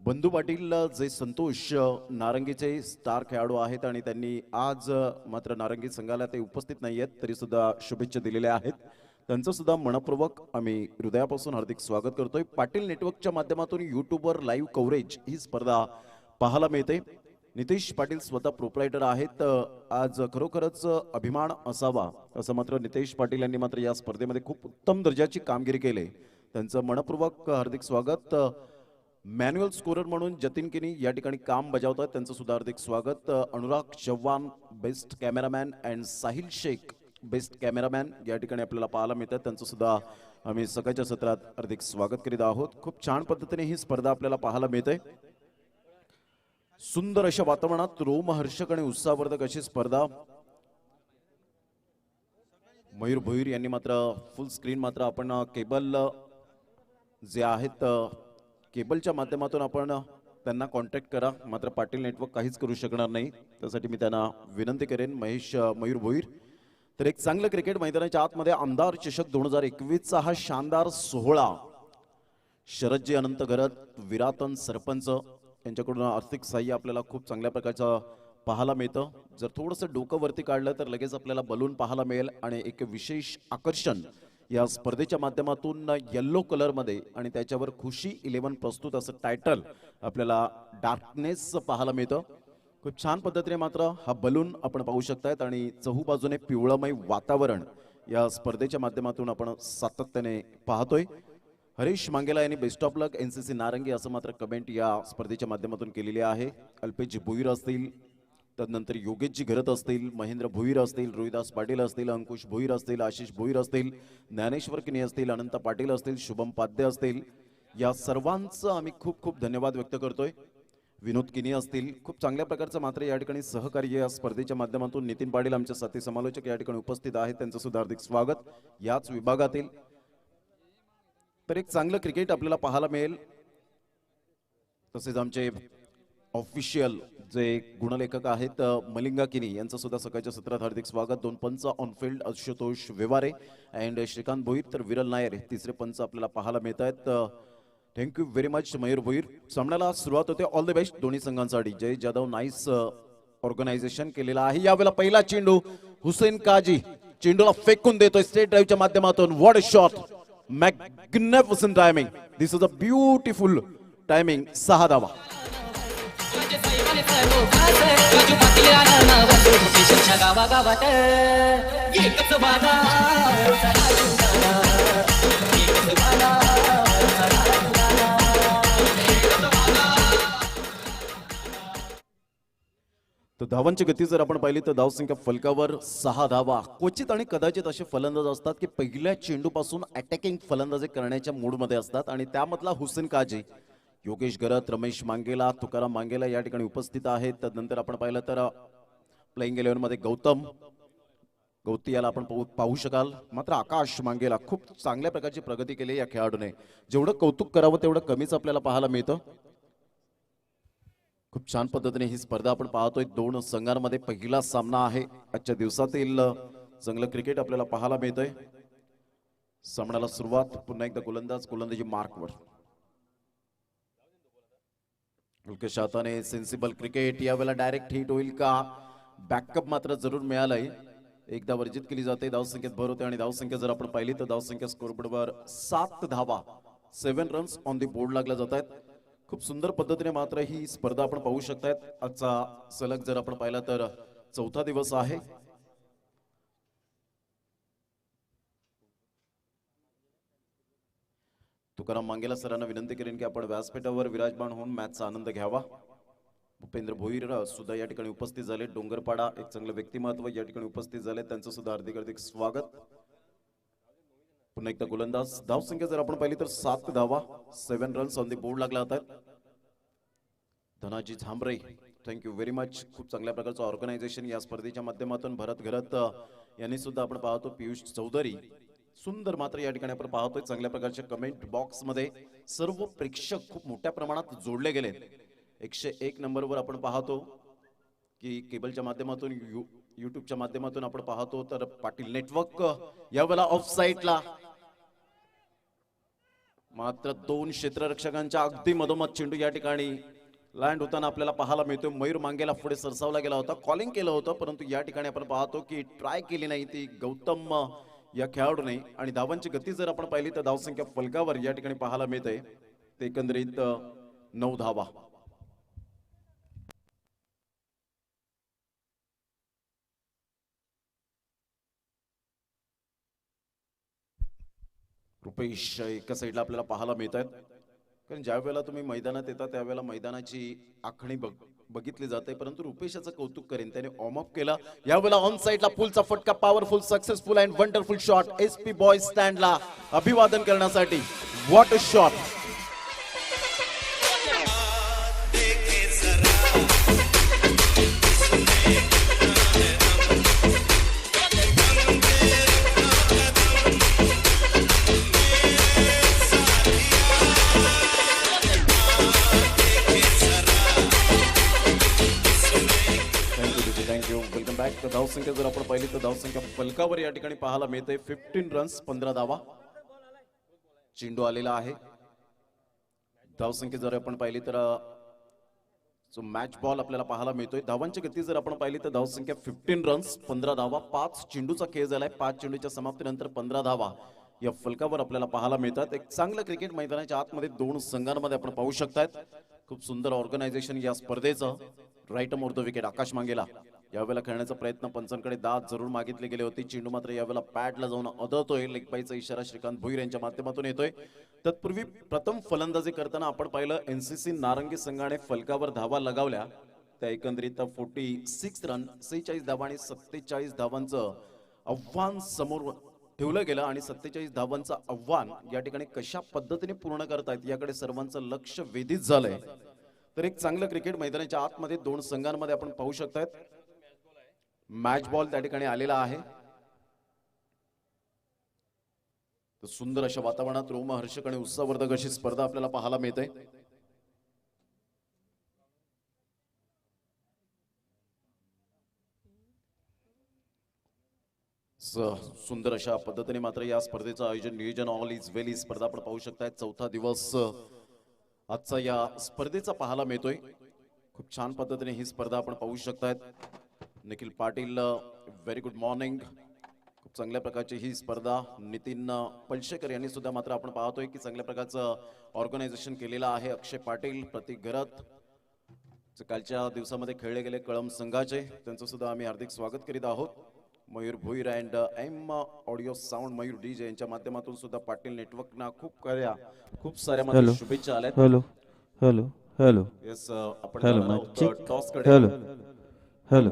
बंधू पाटील जे संतोष नारंगीचे स्टार खेळाडू आहेत आणि त्यांनी आज मात्र नारंगी संघाला ते उपस्थित नाही आहेत तरी सुद्धा शुभेच्छा दिलेल्या आहेत. त्यांचं सुद्धा मनपूर्वक आम्ही हृदयापासून हार्दिक स्वागत करतोय. पाटील नेटवर्कच्या माध्यमातून यूट्यूबवर लाईव्ह कव्हरेज ही स्पर्धा पाहायला मिळते. नितेश पाटील स्वतः प्रोप्रायटर आहेत. आज खरोखरच अभिमान असावा असं मात्र नितेश पाटील यांनी मात्र या स्पर्धेमध्ये खूप उत्तम दर्जाची कामगिरी केली. त्यांचं मनपूर्वक हार्दिक स्वागत. मॅन्युअल स्कोरर म्हणून जतीन किनी या ठिकाणी काम बजावतात. त्यांचं सुद्धा हार्दिक स्वागत. Anurag Chavan best cameraman and Sahil Shaikh best cameraman या ठिकाणी आपल्याला पाहायला मिळतात. त्यांचं सुद्धा आम्ही सकाळच्या सत्रात हार्दिक स्वागत करीत आहोत. खूप छान पद्धतीने ही स्पर्धा आपल्याला पाहायला मिळते. सुंदर अशा वातावरणात रोमहर्षक आणि उत्साहवर्धक अशी स्पर्धा. मयूर भोईर यांनी मात्र फुल स्क्रीन मात्र आपण केबल जे आहेत केबलच्या माध्यमातून आपण त्यांना कॉन्टॅक्ट करा. मात्र पाटील नेटवर्क काहीच करू शकणार नाही. त्यासाठी मी त्यांना विनंती करेन. मयूर भोईर. तर एक चांगलं क्रिकेट मैदानाच्या आतमध्ये आमदार चषक 2021 चा हा शानदार सोहळा. शरदजी अनंत घरत, विरातन सरपंच यांच्याकडून आर्थिक सहाय्य आपल्याला खूप चांगल्या प्रकारचं पाहायला मिळतं. जर थोडंसं डोकं वरती काढलं तर लगेच आपल्याला बलून पाहायला मिळेल. आणि एक विशेष आकर्षण या स्पर्धेच्या माध्यमातून येल्लो कलरमध्ये आणि त्याच्यावर खुशी 11 प्रस्तुत असं टायटल आपल्याला डार्कनेस पाहायला मिळतं. खूप छान पद्धतीने मात्र हा बलून आपण पाहू शकतायत आणि चहूबाजूने पिवळमय वातावरण या स्पर्धेच्या माध्यमातून आपण सातत्याने पाहतोय. हरीश मांगेला यांनी बेस्ट ऑफ लक एनसीसी नारंगी असं मात्र कमेंट या स्पर्धेच्या माध्यमातून केलेली आहे. अल्पेश भोईर असतील, तदनंतर योगेशजी घरत असतील, महेंद्र भोईर असतील, रोहिदास पाटील असतील, अंकुश भोईर असतील, आशिष भोईर असतील, ज्ञानेश्वर किनी असतील, अनंत पाटील असतील, शुभम पाध्ये असतील. या सर्वांचं आम्ही खूप खूप धन्यवाद व्यक्त करतोय. विनोद किनी असतील. खूप चांगल्या प्रकारचं मात्र या ठिकाणी सहकार्य या स्पर्धेच्या माध्यमातून नितीन पाटील आमचे साथी समालोचक या ठिकाणी उपस्थित आहेत. त्यांचं सुद्धा हार्दिक स्वागत याच विभागातील. तर एक चांगलं क्रिकेट आपल्याला पाहायला मिळेल. तसेच आमचे ऑफिशियल जे गुणलेखक आहेत मलिंगा किनी यांचं सुद्धा सकाळच्या सत्रात हार्दिक स्वागत. 2 पंच ऑनफिल्ड आशुतोष व्यवहारे अँड श्रीकांत भोईर, तर विरल नायर तिसरे पंच आपल्याला पाहायला मिळत आहेत. Thank you very much Mayur Bhoir. सामन्याला सुरुवात होते. ऑल द बेस्ट दोन्ही संघांसाठी. जय जाधव नाईस ऑर्गनायझेशन केलेलं आहे. यावेळेला पहिला चेंडू हुसेन काजी चेंडूला फेकून देतोय स्ट्रेट ड्राईव्हच्या माध्यमातून. What a shot, magnificent timing. This is a beautiful timing. 6 धावा. गावागावात एकच तर धावांची गती जर आपण पाहिली तर धावसंख्या फलकावर 6 धावा. क्वचित आणि कदाचित असे फलंदाज असतात की पहिल्या चेंडूपासून अटॅकिंग फलंदाजी करण्याच्या मूडमध्ये असतात आणि त्यामधला हुसेन काजी, योगेश गरत, रमेश मांगेला, तुकाराम मांगेला या ठिकाणी उपस्थित आहेत. त्यानंतर आपण पाहिलं तर प्लेइंग 11 मध्ये गौतम गौती याला आपण पाहू शकाल. मात्र आकाश मांगेला खूप चांगल्या प्रकारची प्रगती केली या खेळाडूने. जेवढं कौतुक करावं तेवढं कमीच आपल्याला पाहायला मिळतं. खूप छान पद्धतीने ही स्पर्धा आपण पाहतोय. दोन संघांमध्ये पहिला सामना आहे आजच्या दिवसातील. चांगलं क्रिकेट आपल्याला पाहायला मिळतंय. सामन्याला सुरुवात पुन्हा एकदा गोलंदाजी मार्कवर. हलक्याशा हाताने सेन्सिबल क्रिकेट. यावेळेला डायरेक्ट हिट होईल का? बॅकअप मात्र जरूर मिळालंय. एकदा वर्जित केली जाते, धावसंख्येत भर होते आणि धावसंख्या जर आपण पाहिली तर धावसंख्या स्कोरबोर्डवर 7 धावा, 7 रन्स ऑन दी बोर्ड लागल्या जात आहेत. खूप सुंदर पद्धतीने मात्र ही स्पर्धा आपण पाहू शकतायत. आजचा सलग जर आपण पाहिला तर 4था दिवस आहे. तुकाराम मांगेला सरांना विनंती करेन की आपण व्यासपीठावर विराजमान होऊन मॅचचा आनंद घ्यावा. भूपेंद्र भोईर सुद्धा या ठिकाणी उपस्थित झाले. डोंगरपाडा एक चांगलं व्यक्तिमत्व या ठिकाणी उपस्थित झाले. त्यांचं सुद्धा हार्दिक स्वागत. पुन्हा एकदा गोलंदाज. धावसंख्या जर आपण पाहिली तर 7 धावा, 7 रन्स ऑन दी बोर्ड लागला होतात. Dhanaji Jhambare, thank you very much. खूप चांगल्या प्रकारचं ऑर्गनायझेशन या स्पर्धेच्या माध्यमातून. भरत घरत यांनी सुद्धा आपण पाहतो. पियुष चौधरी सुंदर. मात्र या ठिकाणी आपण पाहतोय चांगल्या प्रकारच्या कमेंट बॉक्स मध्ये सर्व प्रेक्षक खूप मोठ्या प्रमाणात जोडले गेले. 101 नंबरवर आपण पाहतो की केबलच्या माध्यमातून युट्यूबच्या माध्यमातून आपण पाहतो तर पाटील नेटवर्क यावेळेला ऑफ साईडला. मात्र 2 क्षेत्ररक्षकांच्या अगदी मधोमध चेंडू या ठिकाणी लँड होताना आपल्याला पाहायला मिळतो. मयूर मांगेला पुढे सरसावला गेला होता, कॉलिंग केलं होतं, परंतु या ठिकाणी आपण पाहतो की ट्राय केली नाही ती गौतम या खेळाडूने. आणि धावांची गती जर आपण पाहिली तर धावसंख्या फलकावर या ठिकाणी पाहायला मिळते ते एकंदरीत 9 धावा. रुपेश एका साईडला आपल्याला पाहायला मिळत आहेत. कारण ज्या वेळेला तुम्ही मैदानात येता त्यावेळेला मैदानाची आखणी बघितली जाते, परंतु रुपेशाचं कौतुक करेन, त्याने वॉर्म अप केला. यावेळेला ऑन साईडला पुलचा फटका, powerful successful and wonderful shot. SP boy स्टँडला अभिवादन करण्यासाठी. What a shot. धावसंख्या जर आपण पाहिली तर धावसंख्या फलकावर या ठिकाणी पाहायला मिळते. 15 रन्स, 15 धावा. चेंडू आलेला आहे. धावसंख्या जर आपण पाहिली तर जो मॅच बॉल आपल्याला पाहायला मिळतोय. धावांची गती जर आपण पाहिली तर धावसंख्या 15 रन्स, 15 धावा. 5 चेंडूचा खेळ झालाय. 5 चेंडूच्या समाप्तीनंतर 15 धावा या फलकावर आपल्याला पाहायला मिळतात. एक चांगलं क्रिकेट मैदानाच्या आतमध्ये 2 संघांमध्ये आपण पाहू शकतात. खूप सुंदर ऑर्गनायझेशन या स्पर्धेचं. राईट अमोर द विकेट आकाश मांगेला. यावेळेला खेळण्याचा प्रयत्न, पंचांकडे दाद जरूर मागितले गेले होते. चेंडू मात्र यावेळेला पॅडला जाऊन अडवतोय. लेगबाईचा इशारा श्रीकांत भोईर यांच्या माध्यमातून येतोय. तत्पूर्वी प्रथम फलंदाजी करताना आपण पाहिलं एनसीसी नारंगी संघाने फलकावर धावा लगावल्या. त्या एकंदरीत 46 रन, 46 धावा आणि 47 धावांचं आव्हान समोर ठेवलं गेलं. आणि 47 धावांचं आव्हान या ठिकाणी कशा पद्धतीने पूर्ण करतायत याकडे सर्वांचं लक्ष वेधित झालंय. तर एक चांगलं क्रिकेट मैदानाच्या आतमध्ये 2 संघांमध्ये आपण पाहू शकतायत. मॅच बॉल त्या ठिकाणी आलेला आहे. सुंदर अशा वातावरणात रोमहर्षक आणि उत्साहवर्धक अशी स्पर्धा आपल्याला पाहायला मिळते. सुंदर अशा पद्धतीने मात्र या स्पर्धेचं आयोजन, नियोजन, ऑल इज वेल ही स्पर्धा आपण पाहू शकताय. 4था दिवस आजचा या स्पर्धेचा पाहायला मिळतोय. खूप छान पद्धतीने ही स्पर्धा आपण पाहू शकतायत. Nikhil Patil, very good morning. खूप चांगल्या प्रकारची ही स्पर्धा. नितीन पलशेकर यांनी सुद्धा मात्र आपण पाहतोय की चांगल्या प्रकारचं ऑर्गनायझेशन केलेलं आहे. अक्षय पाटील, प्रतीक घरत कालच्या दिवसामध्ये खेळले गेले कळम संघाचे, त्यांचं सुद्धा आम्ही हार्दिक स्वागत करीत आहोत. Mayur Bhoir and M audio sound Mayur DJ यांच्या माध्यमातून सुद्धा पाटील नेटवर्कना खूप साऱ्या मध्ये शुभेच्छा आल्यात. हॅलो हॅलो हॅलो येस, आपण टॉस कडे. हॅलो हॅलो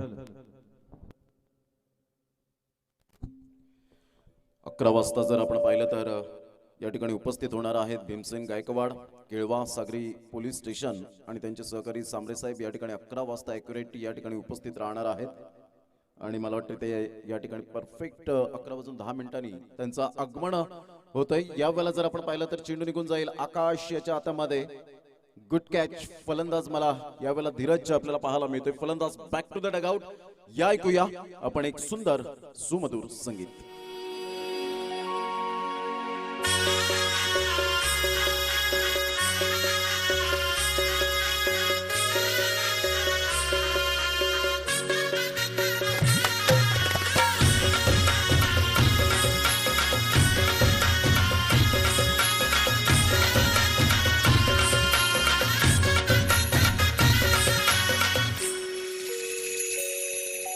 11 वाजता जर आपण पाहिलं तर या ठिकाणी उपस्थित होणार आहेत भीमसिंग गायकवाड, केळवा सागरी पोलीस स्टेशन आणि त्यांचे सहकारी सांबरे साहेब. या ठिकाणी 11 वाजता ॲक्युरेट या ठिकाणी उपस्थित राहणार आहेत. आणि मला वाटतं ते या ठिकाणी परफेक्ट 11 वाजून 10 मिनिटांनी त्यांचं आगमन होतंय. यावेळेला जर आपण पाहिलं तर चेंडू निघून जाईल आकाश याच्या हातामध्ये. Good catch. फलंदाज मला यावेळेला धीरज आपल्याला पाहायला मिळतोय. फलंदाज बॅक टू द डगआउट. या ऐकूया आपण एक सुंदर सुमधुर संगीत.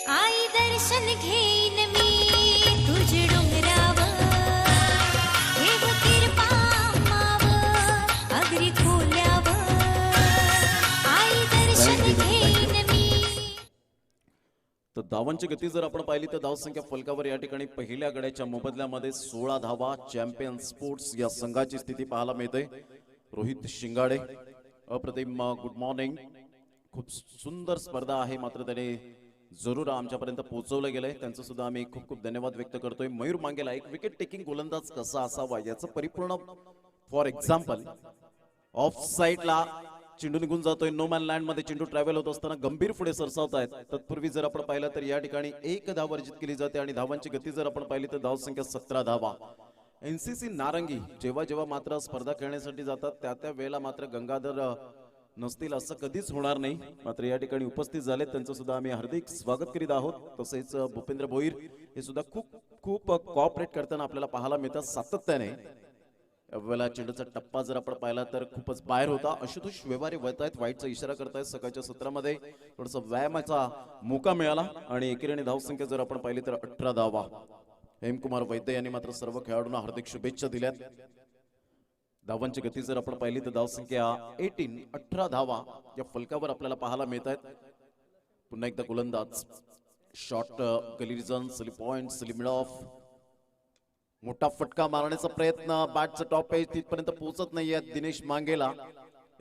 आई दर्शन घेईन मी तुझ डोंगरावर देव कृपा माव अगरी खोल्यावर आई दर्शन घेईन मी. तर धावांची गती जर आपण पाहिली तर धावसंख्या फलकावर या ठिकाणी पहिल्या गड्याच्या मोबदल्यामध्ये 16 धावा. चॅम्पियन स्पोर्ट्स या संघाची स्थिती पाहायला मिळते. रोहित शिंगाडे अप्रतिम गुड मॉर्निंग. खूप सुंदर स्पर्धा आहे मात्र त्याने जरूर आमच्यापर्यंत पोहोचवलं गेलंय. त्यांचं सुद्धा आम्ही खूप खूप धन्यवाद व्यक्त करतोय. मयूर मांगेला एक विकेट टेकिंग गोलंदाज कसा असावा याचं परिपूर्ण फॉर एक्झाम्पल ऑफ साईडला चेंडू निघून जातोय. नो मॅन लँड मध्ये चेंडू ट्रॅव्हल होत असताना गंभीर पुढे सरसावतायत. तत्पूर्वी जर आपण पाहिलं तर या ठिकाणी 1 धाव अर्जित केली जाते आणि धावांची गती जर आपण पाहिली तर धावसंख्या 17 धावा. एनसीसी नारंगी जेव्हा जेव्हा मात्र स्पर्धा खेळण्यासाठी जातात त्या वेळेला मात्र गंगाधर नसतील असं कधीच होणार नाही. मात्र या ठिकाणी उपस्थित झाले त्यांचं सुद्धा आम्ही हार्दिक स्वागत करीत आहोत. तसेच भूपेंद्र भोईर हे सुद्धा खूप खूप कॉपरेट करताना आपल्याला पाहायला मिळतात सातत्याने. यावेळेला चेंडूचा टप्पा जर आपण पाहिला तर खूपच बाहेर होता. आशुतोष व्यवहारे वळतायत, वाईटचा इशारा करतायत. सकाळच्या सत्रामध्ये थोडासा व्यायामाचा मोका मिळाला आणि एकेरीने धावसंख्या जर आपण पाहिली तर 18 धावा. हेमकुमार वैद्य यांनी मात्र सर्व खेळाडूंना हार्दिक शुभेच्छा दिल्यात. धावांची गती जर आपण पाहिली तर धावसंख्या 18 धावा या फलकावर आपल्याला पाहायला मिळत आहेत. पुन्हा एकदा गोलंदाज शॉर्ट गलिरिजन सली पॉइंट सली मिड ऑफ. मोठा फटका मारण्याचा प्रयत्न. बॅटचं टॉप एज तिथपर्यंत पोहोचत नाहीये. दिनेश मांगेला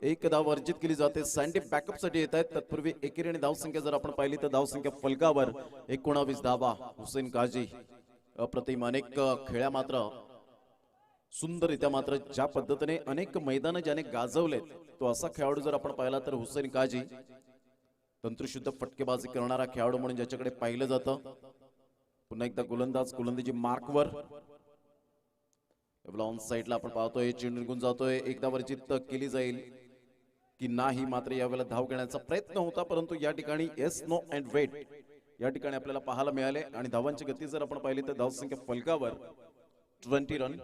1 धाव अर्जित केली जाते. सँडी बॅकअप साठी येत आहेत. तत्पूर्वी एकेरी आणि धावसंख्या जर आपण पाहिली तर धावसंख्या फलकावर 19 धावा. हुसेन काजी अप्रतिम अनेक खेळ्या मात्र सुंदररित्या मात्र ज्या पद्धतीने अनेक मैदान ज्याने गाजवलेत तो असा खेळाडू जर आपण पाहिला तर हुसेन काजी. तंत्रशुद्ध फटकेबाजी करणारा खेळाडू म्हणून ज्याच्याकडे पाहिलं जातं. पुन्हा एकदा गोलंदाज गोलंदाजी मार्कवर. ऑन साईडला आपण पाहतोय चेंडू निघून जातोय. एकदा वर्जित केली जाईल की नाही मात्र यावेळेला धाव घेण्याचा प्रयत्न होता परंतु या ठिकाणी येस नो अँड वेट या ठिकाणी आपल्याला पाहायला मिळाले. आणि धावांची गती जर आपण पाहिली तर धावसंख्या फलकावर 20 रन.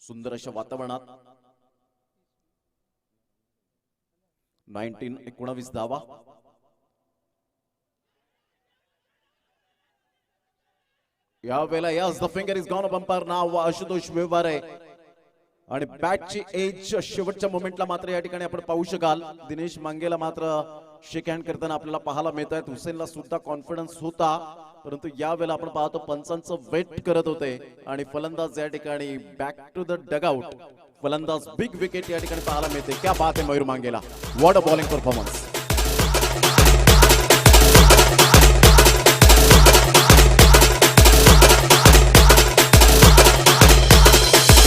सुंदर अशा वातावरणात 19 धावा. यावेळेला yes the finger is gone bumper नाव आशुतोष व्यवहारे आणि बॅटची एज शेवटच्या मोमेंटला मात्र या ठिकाणी आपण पाहू शकाल. दिनेश मांगेला मात्र शेक हँड करताना आपल्याला पाहायला मिळत आहेत. हुसेनला सुद्धा कॉन्फिडन्स होता परंतु यावेळेला आपण पाहतो पंचांचं वेट करत होते आणि फलंदाज या ठिकाणी बॅक टू द डगआउट. फलंदाज बिग विकेट या ठिकाणी पाहायला मिळते. क्या बात आहे मयूर मांगेला. What a bowling performance.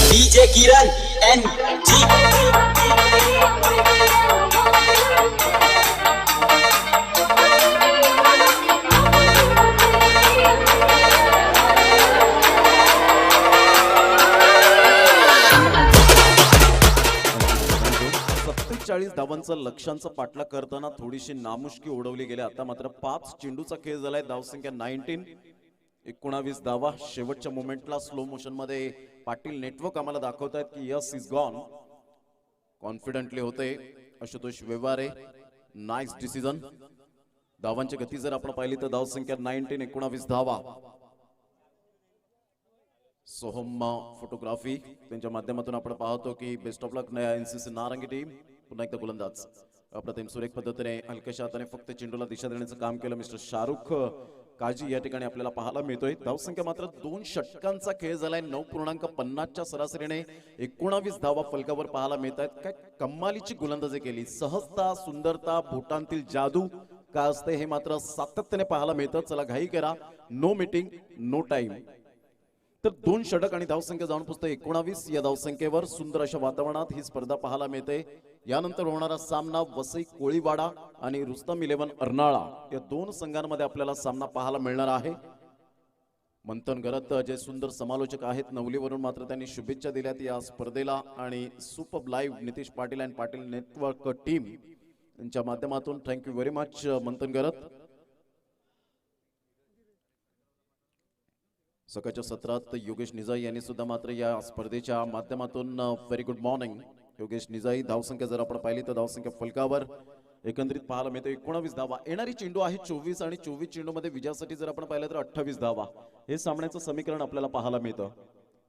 DJ Kiran NG. धावांचा लक्ष्यांचा पाठलाग करताना थोडीशी नामुष्की ओढवली गेली. आता मात्र 5 चेंडूचा खेळ झालाय. धावसंख्या 19 धावा. शेवटच्या मोमेंटला स्लो मोशन मध्ये पाटील नेटवर्क आम्हाला दाखवतायत की यस इज गॉन. कॉन्फिडेंटली होते आशुतोष व्यवहारे. Nice decision. धावांची गती जर आपण पाहिली तर धावसंख्या 19 धावा. सोहम फोटोग्राफी त्यांच्या माध्यमातून आपण पाहतो की बेस्ट ऑफ लक एनसीसी नारंगी टीम. पुन्हा एकदा गोलंदाज अप्रतिम सुरेख पद्धतीने हलक्याशा हाताने फक्त चेंडूला दिशा देण्याचं काम केलं मिस्टर शाहरुख काजी या ठिकाणी आपल्याला पाहायला मिळतोय. धावसंख्या मात्र 2 षटकांचा खेळ झालाय. 9.50च्या सरासरीने 19 धावा फलकावर पाहायला मिळत आहेत. काय कमालीची गोलंदाजी केली. सहजता, सुंदरता, बोटांतील जादू काय असते हे मात्र सातत्याने पाहायला मिळतं. चला घाई करा, नो मीटिंग नो टाइम. तर 2 षटक आणि धावसंख्या जाऊन पुस्तक 19 या धावसंख्येवर सुंदर अशा वातावरणात ही स्पर्धा पाहायला मिळते. यानंतर होणारा सामना वसई कोळीवाडा आणि रुस्तम 11 अर्नाळा या 2 संघांमध्ये आपल्याला सामना पाहायला मिळणार आहे. मंथन गरत जे सुंदर समालोचक आहेत नवलीवरून मात्र त्यांनी शुभेच्छा दिल्यात या स्पर्धेला. आणि super live Nitish Patil and Patil network team यांच्या माध्यमातून थँक्यू व्हेरी मच मंथन गरत. सकाळच्या सत्रात योगेश निजाई यांनी सुद्धा मात्र या स्पर्धेच्या माध्यमातून व्हेरी गुड मॉर्निंग. योगेश निजाई. धावसंख्या जर आपण पाहिली तर धावसंख्या फलकावर एकंदरीत पाहायला मिळते 19 धावा. येणारी चेंडू आहे 24 आणि 24 चेंडू मध्ये विजयासाठी जर आपण पाहिलं तर 28 धावा. हे सामन्याचं समीकरण आपल्याला पाहायला मिळतं.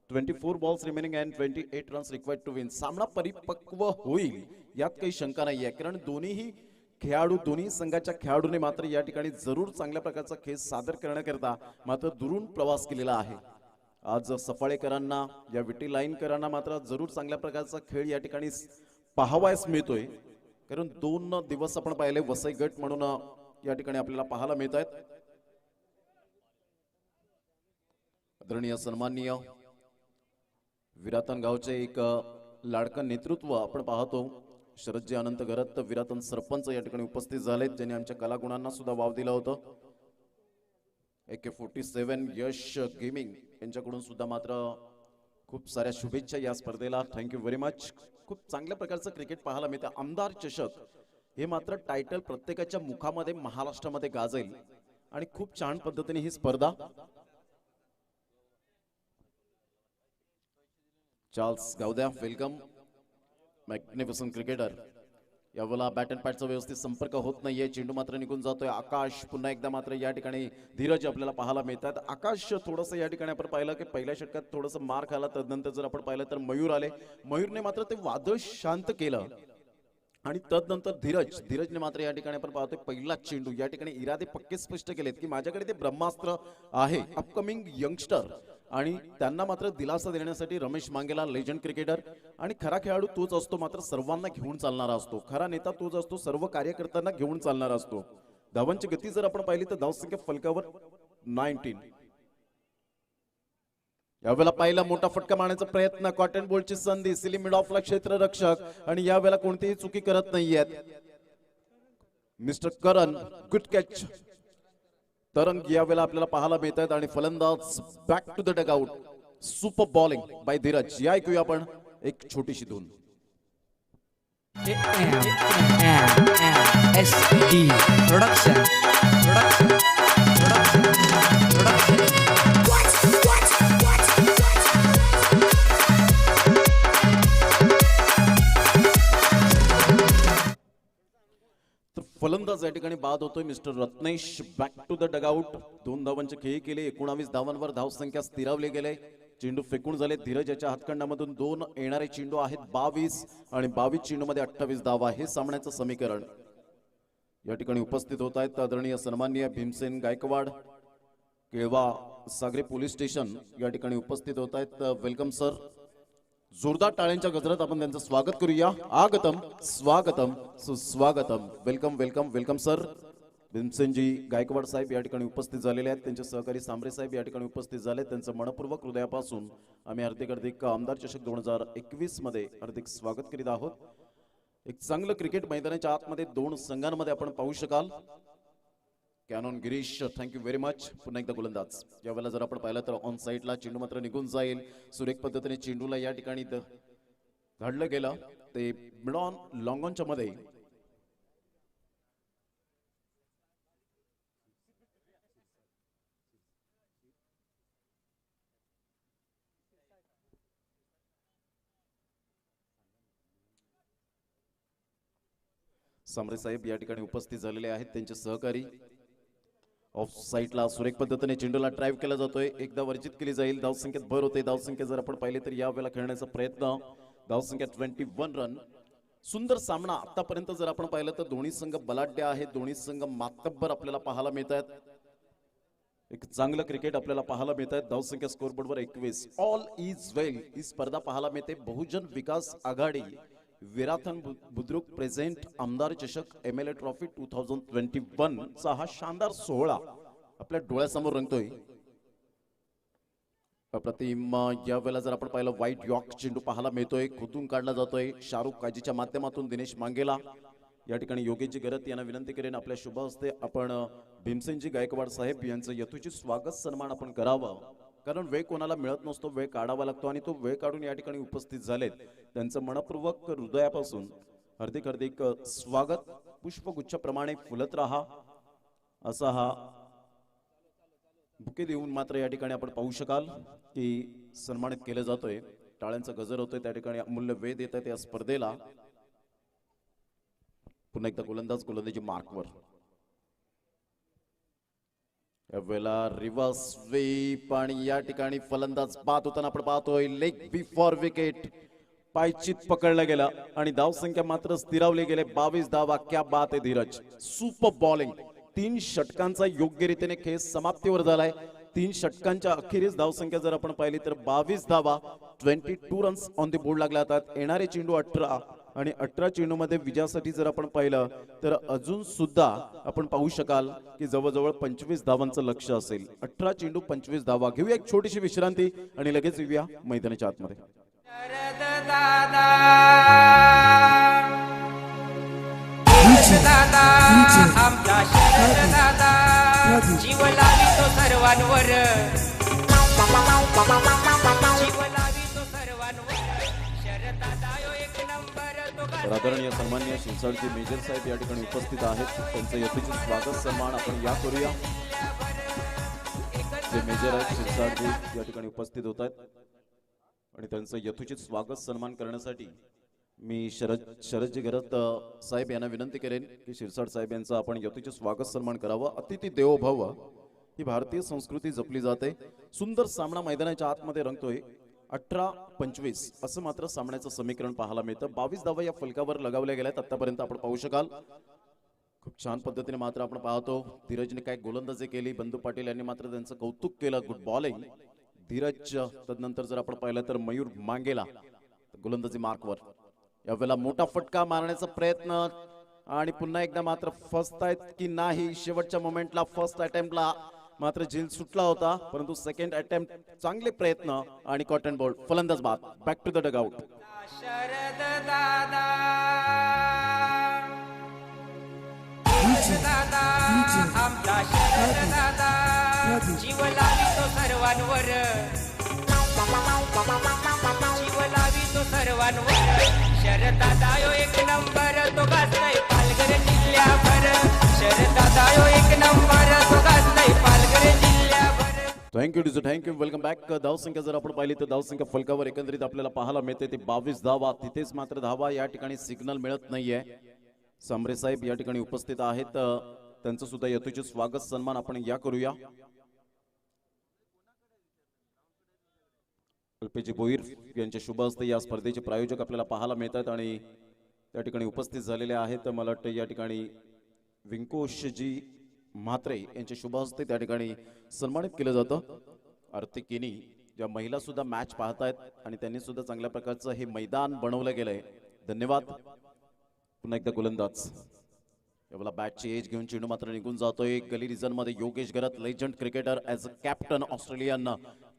24 balls remaining and 28 runs required to win. सामना परिपक्व होईल यात काही शंका नाहीये, कारण दोन्ही खेळाडू दोन्ही संघाच्या खेळाडूने मात्र या ठिकाणी जरूर चांगल्या प्रकारचा खेळ सादर करण्याकरता मात्र दुरून प्रवास केलेला आहे. आज सफाळेकरांना या विटी लाईनकरांना मात्र जरूर चांगल्या प्रकारचा खेळ या ठिकाणी पाहावयास मिळतोय, कारण 2 दिवस आपण पाहिले वसई गट म्हणून या ठिकाणी आपल्याला पाहायला मिळत आहेत. आदरणीय सन्माननीय विरातन गावचे एक लाडकं नेतृत्व आपण पाहतो. शरदजी अनंत गरत विरातन सरपंच या ठिकाणी उपस्थित झालेत, ज्यांनी आमच्या कलागुणांना सुद्धा वाव दिला होता. AK47 यश गेमिंग यांच्याकडून सुद्धा मात्र खूप साऱ्या शुभेच्छा या स्पर्धेला. Thank you very much. खूप चांगल्या प्रकारचं क्रिकेट पाहायला मिळतं. आमदार चषक हे मात्र टायटल प्रत्येकाच्या मुखामध्ये महाराष्ट्रामध्ये गाजेल आणि खूप छान पद्धतीने ही स्पर्धा. Charles Gavdya welcome. Magnificent cricketer. यावेळेला बॅट अँड पॅडचा व्यवस्थित संपर्क होत नाहीये. चेंडू मात्र निघून जातोय. आकाश पुन्हा एकदा मात्र या ठिकाणी धीरज आपल्याला पाहायला मिळतात. आकाश थोडंसं या ठिकाणी आपण पाहिलं की पहिल्या षटकात थोडंसं मार खाला, तदनंतर जर आपण पाहिलं तर मयूर आले. मयूरने मात्र ते वादळ शांत केलं आणि तदनंतर धीरजने मात्र या ठिकाणी आपण पाहतोय पहिला चेंडू. या ठिकाणी इरादे पक्के स्पष्ट केलेत की माझ्याकडे ते ब्रह्मास्त्र आहे, अपकमिंग यंगस्टर, आणि त्यांना मात्र दिलासा देण्यासाठी रमेश मांगेला लेजंड क्रिकेटर. आणि खरा खेळाडू तोच असतो, मात्र सर्वांना घेऊन चालणारा असतो. खरा नेता तोच असतो, सर्व कार्यकर्त्यांना घेऊन चालणारा असतो. धावांची गती जर आपण पाहिली तर धावसंख्या फलकावर 19. यावेळेला पहिला मोठा फटका मारण्याचा प्रयत्न, कॉटन बॉलची संधी, सिलिम मिड ऑफला क्षेत्ररक्षक, आणि यावेळेला कोणतीही चुकी करत नाहीयेत मिस्टर करण. Good catch. तरंग यावेळेला आपल्याला पाहायला मिळत आहेत आणि फलंदाज back to the dugout. Super bowling by Dheeraj. या ऐकूया आपण एक छोटीशी धून. SD production. फलंदाज या ठिकाणी बाद होतोय mister Ratnesh. Back to the dugout. 2 धावांचे खेळी केले. 19 धावांवर धावसंख्या स्थिरावली गेले. चेंडू फेकून झाले. धीरज याच्या हातखंडामधून 2 येणारे चेंडू आहेत 22 आणि 22 चेंडू मध्ये 28 धावा. हे सामन्याचं समीकरण. या ठिकाणी उपस्थित होत आहेत आदरणीय सन्माननीय भीमसेन गायकवाड, केळवा सागरे पोलीस स्टेशन या ठिकाणी उपस्थित होत आहेत. Welcome sir. जोरदार टाळ्यांच्या गजरात आपण त्यांचं स्वागत करूया. आगतम स्वागतम सुस्वागतम. Welcome welcome welcome sir. Bhimsen ji Gaikwad साहेब या ठिकाणी उपस्थित झालेले आहेत. त्यांचे सहकारी सांबरे साहेब या ठिकाणी उपस्थित झाले. त्यांचं मनपूर्वक हृदयापासून आम्ही हार्दिक आमदार चषक 2021 मध्ये हार्दिक स्वागत करीत आहोत. एक चांगलं क्रिकेट मैदानाच्या आतमध्ये 2 संघांमध्ये आपण पाहू शकाल. Canon Girish thank you very much. पुन्हा एकदा गोलंदाज. यावेळेला जर आपण पाहिलं तर ऑन साईडला चेंडू मात्र निघून जाईल. सुरेख पद्धतीने चेंडूला या ठिकाणी धाडलं गेलं ते मिड ऑन लॉंग ऑनच्या मध्ये. सांबरे साहेब या ठिकाणी उपस्थित झालेले आहेत. त्यांचे सहकारी. ऑफ साईडला सुरेख पद्धतीने चेंडूला ड्राईव्ह केला जातोय. एकदा वर्जित केली जाईल. धावसंख्येत भर होते. धावसंख्या जर आपण पाहिले तर या वेळेला खेळण्याचा प्रयत्न. धावसंख्या 21 रन. सुंदर सामना आतापर्यंत जर आपण पाहिलं तर दोन्ही संघ बलाढ्य आहेत. दोन्ही संघ मातब्बर आपल्याला पाहायला मिळत आहेत. एक चांगलं क्रिकेट आपल्याला पाहायला मिळत आहे. धावसंख्या स्कोरबोर्डवर 21. ऑल इज वेल ही स्पर्धा पाहायला मिळते. बहुजन विकास आघाडी विराथन बुद्रुक प्रेझेंट आमदार चषक MLA ट्रॉफी 2021 चा हा शानदार सोहळा आपल्या डोळ्यासमोर रंगतोय. अप्रतिम यावेळेला जर आपण पाहिलं व्हाईट यॉर्क चेंडू पाहायला मिळतोय, खोदून काढला जातोय. शाहरुख काजीच्या माध्यमातून दिनेश मांगेला या ठिकाणी योगेशजी गरत यांना विनंती करेन आपल्या शुभ हस्ते आपण भीमसेनजी गायकवाड साहेब यांचं यथोचित स्वागत सन्मान आपण करावं. कारण वेळ कोणाला मिळत नसतो, वेळ काढावा लागतो आणि तो वेळ काढून या ठिकाणी उपस्थित झालेत. त्यांचं मनपूर्वक हृदयापासून हार्दिक हार्दिक स्वागत. पुष्पगुच्छाप्रमाणे फुलत राहा असा हा बुके देऊन मात्र या ठिकाणी आपण पाहू शकाल की सन्मानित केलं जातोय. टाळ्यांचा गजर होतोय त्या ठिकाणी. अमूल्य वेळ देत आहेत या स्पर्धेला. पुन्हा एकदा गोलंदाजी मार्कवर. यावेळेला रिव्हर्स स्वीप आणि या ठिकाणी फलंदाज बाद होताना आपण पाहतोय. लेग बिफोर विकेट पायचीत पकडला गेला आणि धावसंख्या मात्र स्थिरावली गेले. 22 धावा. क्या बात आहे धीरज. Super bowling. 3 षटकांचा योग्य रीतीने खेळ समाप्तीवर झालाय. 3 षटकांच्या अखेरीस धावसंख्या जर आपण पाहिली तर 22 धावा, 22 रन्स ऑन द बोर्ड लागल्या जातात. येणारे चेंडू 18 आणि 18 चेंडू मध्ये विजयासाठी जर आपण पाहिलं तर अजून सुद्धा आपण पाहू शकाल की जवळजवळ 25 धावांचं लक्ष असेल. 18 चेंडू 25 धावा. घेऊया एक छोटीशी विश्रांती आणि लगेच येऊया मैदानाच्या आतमध्ये. शरद दादा दादा आमचा शरद दादा जीव लावितो सर्वांवर, जीव लावितो सर्वांवर. शरद दादा यो एक नंबर तो आदरणीय सन्माननीय शिरसाटजी मेजर साहेब या ठिकाणी उपस्थित आहेत. त्यांचं यथोचित स्वागत सन्मान आपण या करूया. जे मेजर आहेत शिरसाटजी या ठिकाणी उपस्थित होत आहेत आणि त्यांचं यथोचित स्वागत सन्मान करण्यासाठी मी शरदजी गरत साहेब यांना विनंती करेन की शिरसाट साहेब यांचं आपण यथोचित स्वागत सन्मान करावं. अतिथी देवो भव ही भारतीय संस्कृती जपली जाते. सुंदर सामना मैदानाच्या आतमध्ये रंगतोय. 18-25 असं मात्र सामन्याचं समीकरण पाहायला मिळतं. 22 धावा या फलकावर लगावल्या गेल्यात आतापर्यंत आपण पाहू शकाल. खूप छान पद्धतीने मात्र आपण पाहतो धीरजने काय गोलंदाजी केली. बंधू पाटील यांनी मात्र त्यांचं कौतुक केलं. Good bowling Dheeraj. तदनंतर जर आपण पाहिलं तर मयूर मांगेला गोलंदाजी मार्कवर. यावेळेला मोठा फटका मारण्याचा प्रयत्न आणि पुन्हा एकदा मात्र फर्स्ट आहेत की नाही. शेवटच्या मोमेंटला फर्स्ट अटेम्प्टला मात्र झील सुटला होता, परंतु सेकंड अटेम्प्ट चांगले प्रयत्न आणि कॉटन बॉल. फलंदाज बाद. Back to the dugout. Sharad दादा दादा आमचा शरद दादा जीव लावितो सर्वांवर, जीव लावितो सर्वांवर. शरद दादा यो एक नंबर तो गाजतोय पालघर जिल्ह्याभर. शरद दादा यो एक नंबर तो गाजतोय पालघर जिल्ह्याभर. थँक्यू डिझो. थँक्यू. Welcome back. धावसंख्या जर आपण पाहिली तर धावसंख्या फलकावर एकंदरीत आपल्याला पाहायला मिळते ते 22 धावा. तिथेच मात्र धावा या ठिकाणी सिग्नल मिळत नाहीये. सांबरे साहेब या ठिकाणी उपस्थित आहेत. त्यांचं सुद्धा यथोचित स्वागत सन्मान आपण या करूया. कल्पेजी भोईर यांच्या शुभ हस्ते या स्पर्धेचे प्रायोजक आपल्याला पाहायला मिळतात आणि त्या ठिकाणी उपस्थित झालेले आहेत. मला वाटतं या ठिकाणी विंकोशजी म्हात्रे यांच्या शुभ हस्ते त्या ठिकाणी सन्मानित केलं जातं. आरती केनी ज्या महिला सुद्धा मॅच पाहतायत आणि त्यांनी सुद्धा चांगल्या प्रकारचं हे मैदान बनवलं गेलंय. धन्यवाद. पुन्हा एकदा गोलंदाज. यावेळेला बॅटची एज घेऊन चेंडू मात्र निघून जातोय. गली रिझन मध्ये Yogesh Garat legend cricketer as a captain Australian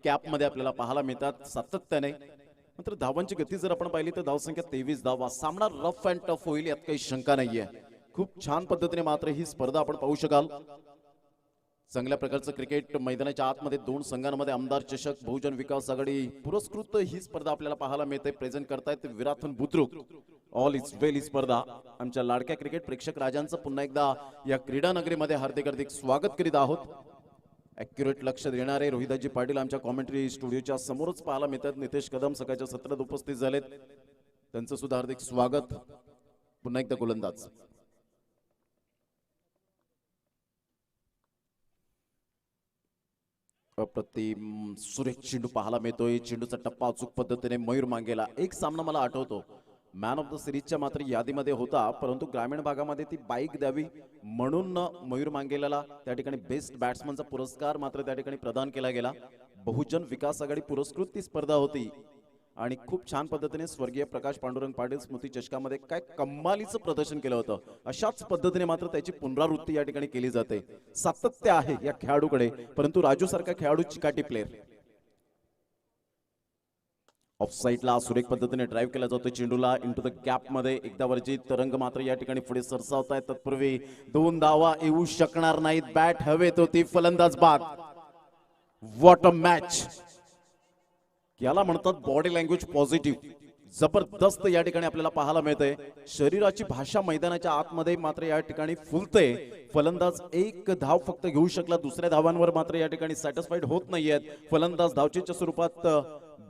cap मध्ये आपल्याला पाहायला मिळतात सातत्याने. मात्र धावांची गती जर आपण पाहिली तर धावसंख्या 23 धावा. सामना रफ अँड टफ होईल यात काही शंका नाहीये. खूप छान पद्धतीने मात्र ही स्पर्धा आपण पाहू शकाल. चांगल्या प्रकारचं क्रिकेट मैदानाच्या आतमध्ये 2 संघांमध्ये आमदार चषक बहुजन विकास आघाडी पुरस्कृत ही स्पर्धा आपल्याला पाहायला मिळते. प्रेझेंट करतायत Virathan Budruk. All is well ही स्पर्धा. आमच्या लाडक्या क्रिकेट प्रेक्षक राजांचं पुन्हा एकदा या क्रीडा नगरीमध्ये हार्दिक हार्दिक स्वागत करीत आहोत. ॲक्युरेट लक्ष देणारे रोहिदाजी पाटील आमच्या कॉमेंट्री स्टुडिओच्या समोरच पाहायला मिळतात. नितेश कदम सकाळच्या सत्रात उपस्थित झालेत. त्यांचं सुद्धा हार्दिक स्वागत. पुन्हा एकदा गोलंदाज. अप्रतिम सुरेख चेंडू पाहायला मिळतोय. चेंडूचा टप्पा अचूक पद्धतीने मयूर मांगेला. एक सामना मला आठवतो मॅन ऑफ द सिरीजच्या मात्र यादीमध्ये होता, परंतु ग्रामीण भागामध्ये ती बाईक द्यावी म्हणून मयूर मांगेलाला त्या ठिकाणी बेस्ट बॅट्समनचा पुरस्कार मात्र त्या ठिकाणी प्रदान केला गेला. बहुजन विकास आघाडी पुरस्कृत ती स्पर्धा होती आणि खूप छान पद्धतीने स्वर्गीय प्रकाश पांडुरंग पाटील स्मृती चषकामध्ये काय कमालीचं प्रदर्शन केलं होतं. अशाच पद्धतीने मात्र त्याची पुनरावृत्ती या ठिकाणी केली जाते. सातत्य आहे या खेळाडूकडे, परंतु राजू सारखा खेळाडू चिकाटी प्लेअर. ऑफ साईडला सुरेख पद्धतीने ड्राईव्ह केला जातो चेंडूला इंटू द गॅप मध्ये. एकदा वरची तरंग मात्र या ठिकाणी पुढे सरसावत आहेत. तत्पूर्वी 2 धावा येऊ शकणार नाहीत. बॅट हवेत होती, फलंदाज बाद. What a match. याला म्हणतात बॉडी लँग्वेज पॉझिटिव्ह. जबरदस्त या ठिकाणी आपल्याला पाहायला मिळते. शरीराची भाषा मैदानाच्या आतमध्ये मात्र या ठिकाणी फुलते. फलंदाज 1 धाव फक्त घेऊ शकला. दुसऱ्या धावांवर मात्र या ठिकाणी सॅटिस्फाईड होत नाहीयेत. फलंदाज धावचीच्या स्वरूपात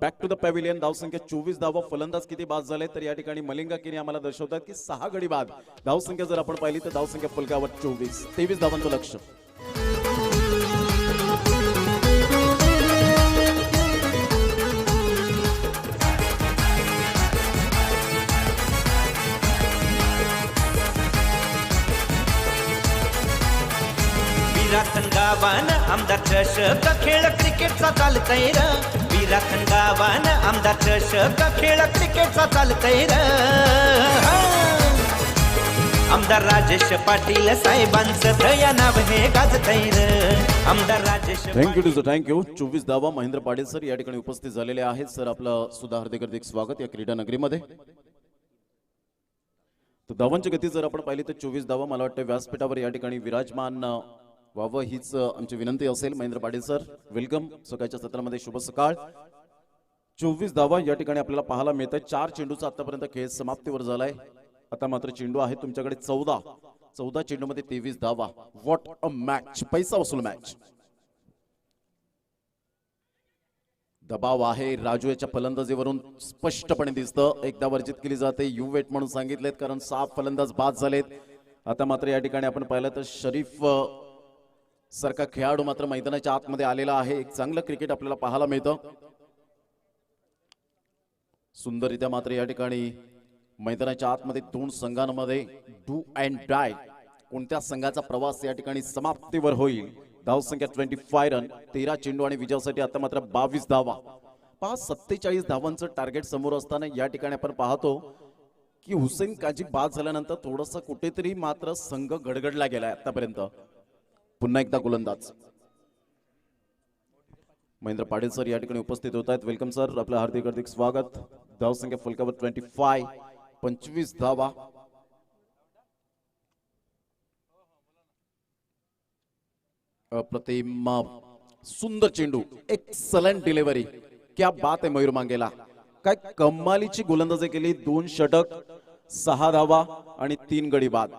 बॅक टू द पॅव्हिलियन. धावसंख्या 24 धावा. फलंदाज किती बाद झाले तर या ठिकाणी मलिंगा किनी आम्हाला दर्शवतात की 6 गडी बाद. धावसंख्या जर आपण पाहिली तर धावसंख्या फलकावर 23 धावांचं लक्ष. विराखन गावान आमदार चषक खेळ क्रिकेटचा चालतय र. विराखन गावान आमदार चषक खेळ क्रिकेटचा चालतय र. आमदार राजेश पाटील साहेबांचं दया नाव हे गाजतय र. आमदार राजेश थँक्यू. 24 धावा महेंद्र पाटील सर या ठिकाणी उपस्थित झालेले आहेत. सर आपलं सुद्धा हार्दिक स्वागत या क्रीडा नगरीमध्ये. तर धावांची गती जर आपण पाहिली तर 24 धावा. मला वाटतं व्यासपीठावर या ठिकाणी विराजमान व्हावं हीच आमची विनंती असेल. Mahendra Patil sir welcome. सकाळच्या सत्रामध्ये शुभ सकाळ. 24 धावा या ठिकाणी आपल्याला पाहायला मिळत आहे. 4 चेंडूचा आतापर्यंत खेळ समाप्तीवर झालाय. आता मात्र चेंडू आहे तुमच्याकडे 14 चेंडूमध्ये 23 धावा. What a match. पैसा वसूल मॅच. दबाव आहे राजू याच्या फलंदाजीवरून स्पष्टपणे दिसतं. एकदा वर्जित केली जाते. यू वेट म्हणून सांगितलेत कारण 6 फलंदाज बाद झालेत. आता मात्र या ठिकाणी आपण पाहिलं तर शरीफ सारखा खेळाडू मात्र मैदानाच्या आतमध्ये आलेला आहे. एक चांगलं क्रिकेट आपल्याला पाहायला मिळतं. सुंदररित्या मात्र या ठिकाणी मैदानाच्या आतमध्ये 2 संघांमध्ये डू अँड डाय. कोणत्या संघाचा प्रवास या ठिकाणी समाप्तीवर होईल. धावसंख्या 25 रन. 13 चेंडू आणि विजयासाठी आता मात्र 22 धावा. 47 धावांचं टार्गेट समोर असताना या ठिकाणी आपण पाहतो की हुसेन काजी बाद झाल्यानंतर थोडस कुठेतरी मात्र संघ गडगडला गेलाय आतापर्यंत. पुन्हा एकदा गोलंदाज महेंद्र पाटील सर या ठिकाणी उपस्थित होत आहेत. Welcome sir. आपलं हार्दिक स्वागत. धावसंख्या फलकावर 25 धावा. अप्रतिम सुंदर चेंडू. Excellent delivery. क्या बात आहे मयूर मांगेला. काय कमालीची गोलंदाजी केली. 2 षटक 6 धावा आणि 3 गडी बाद.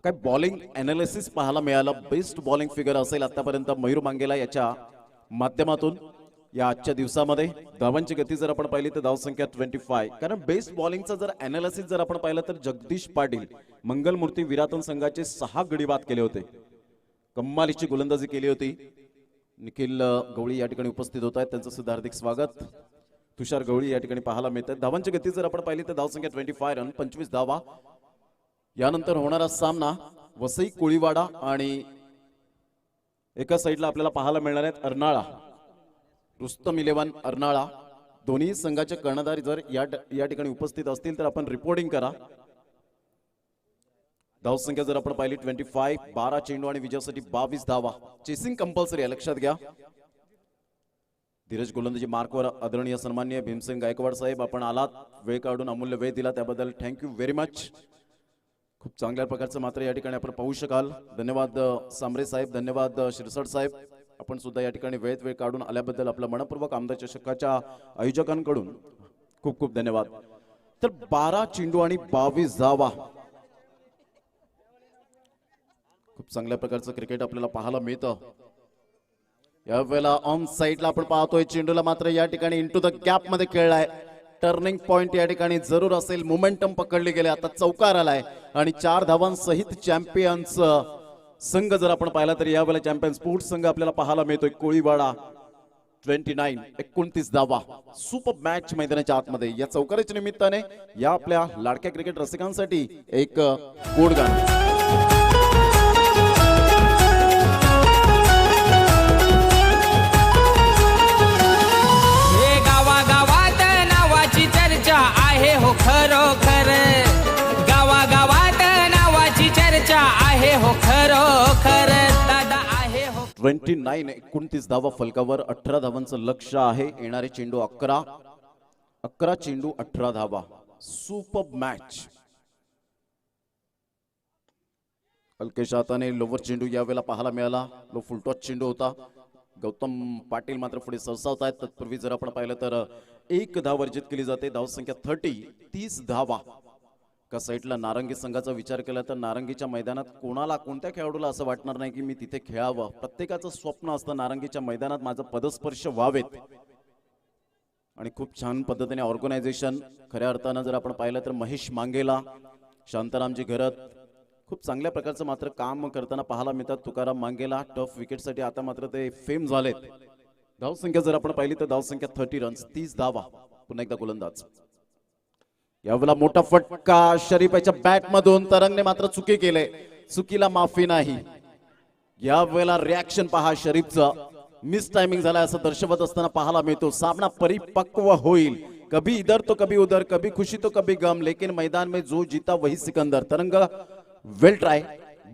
काय बॉलिंग अनालिसिस पाहायला मिळालं. बेस्ट बॉलिंग फिगर असेल आतापर्यंत मयूर मांगेला याच्या माध्यमातून या आजच्या दिवसामध्ये. धावांची गती जर आपण पाहिली तर धावसंख्या 25. कारण बेस्ट बॉलिंगचा जर अनालिसिस जर आपण पाहिलं तर जगदीश पाटील मंगलमूर्ती विराटन संघाचे 6 गडी बाद केले होते. कमालीची गोलंदाजी केली होती. निखिल गवळी या ठिकाणी उपस्थित होत आहेत. त्यांचं सुद्धा हार्दिक स्वागत. तुषार गवळी या ठिकाणी पाहायला मिळत आहेत. धावांची गती जर आपण पाहिली तर धावसंख्या 25 रन 25 धावा. यानंतर होणारा सामना वसई कोळीवाडा आणि एका साईडला आपल्याला पाहायला मिळणार आहेत अर्नाळा. रुस्तम 11 अर्नाळा. दोन्ही संघाचे कर्णधार जर या ठिकाणी उपस्थित असतील तर आपण रिपोर्टिंग करा. धावसंख्या जर आपण पाहिली 25. 12 चेंडू आणि विजयासाठी 22 धावा. चेसिंग कंपल्सरी आहे लक्षात घ्या. धीरज गोलंदाजी मार्कवर आदरणीय सन्माननीय भीमसेन गायकवाड साहेब आपण आलात. वेळ काढून अमूल्य वेळ दिला त्याबद्दल थँक्यू व्हेरी मच. खूप चांगल्या प्रकारचं मात्र या ठिकाणी आपण पाहू शकाल. धन्यवाद सांबरे साहेब. धन्यवाद शिरसाट साहेब. आपण सुद्धा या ठिकाणी वेळ काढून आल्याबद्दल आपलं मनपूर्वक आमदार चषकाच्या आयोजकांकडून खूप खूप धन्यवाद. तर 12 चेंडू आणि 22 धावा. खूप चांगल्या प्रकारचं क्रिकेट आपल्याला पाहायला मिळतं. यावेळेला ऑन साईडला आपण पाहतोय चेंडूला मात्र या ठिकाणी इंटू द गॅप मध्ये खेळलाय. टर्निंग पॉइंट या ठिकाणी जरूर असेल. मोमेंटम पकडले गेले. आता चौकार आलाय आणि 4 धावांसहित चॅम्पियन्स संघ जर आपण पाहिला तर यावेळेला चॅम्पियन स्पोर्ट्स संघ आपल्याला पाहायला मिळतोय कोळीवाडा. 29 धावा. सुपर मॅच मैदानाच्या आतमध्ये. या चौकाराच्या निमित्ताने या आपल्या लाडक्या क्रिकेट रसिकांसाठी एक गोड गाणं. हे गावा गावा हो खरोखर दादा आहे हो 29 धावा फलकावर 18 धावांचं लक्ष आहे. येणारे चेंडू 11 चेंडू 18 धावा. Super match. हलकेशा हाताने लोवर चेंडू यावेळेला पाहायला मिळाला. लो फुलटॉस चेंडू होता. गौतम पाटील मात्र पुढे सरसावत आहेत. तत्पूर्वी जर आपण पाहिलं तर एक धाव वर्जित केली जाते. धावसंख्या 30 धावा. का साईडला नारंगी संघाचा विचार केला तर नारंगीच्या मैदानात कोणत्या खेळाडूला असं वाटणार नाही की मी तिथे खेळावं. प्रत्येकाचं स्वप्न असतं नारंगीच्या मैदानात माझं पदस्पर्श व्हावेत. आणि खूप छान पद्धतीने ऑर्गनायझेशन खऱ्या अर्थानं जर आपण पाहिलं तर महेश मांगेला, शांतारामजी घरत खूप चांगल्या प्रकारचं मात्र काम करताना पाहायला मिळतात. तुकाराम मांगेला टफ विकेटसाठी आता मात्र ते फेम झालेत. धावसंख्या जर आपण पाहिली तर धावसंख्या 30 रन्स 30 धावा. पुन्हा एकदा गोलंदाज. यावेळेला मोठा फटका शरीफ याच्या बॅट मधून. तरंगने मात्र चुकी केले. चुकीला माफी नाही. यावेळेला रिॲक्शन पहा शरीफचं. मिस टायमिंग झाला असं दर्शवत असताना पाहायला मिळतो. सामना परिपक्व होईल. कभी इधर तो कभी उधर, कभी खुशी तो कभी गम, लेकिन मैदान में जो जीता वही सिकंदर. तरंग वेल ट्राय,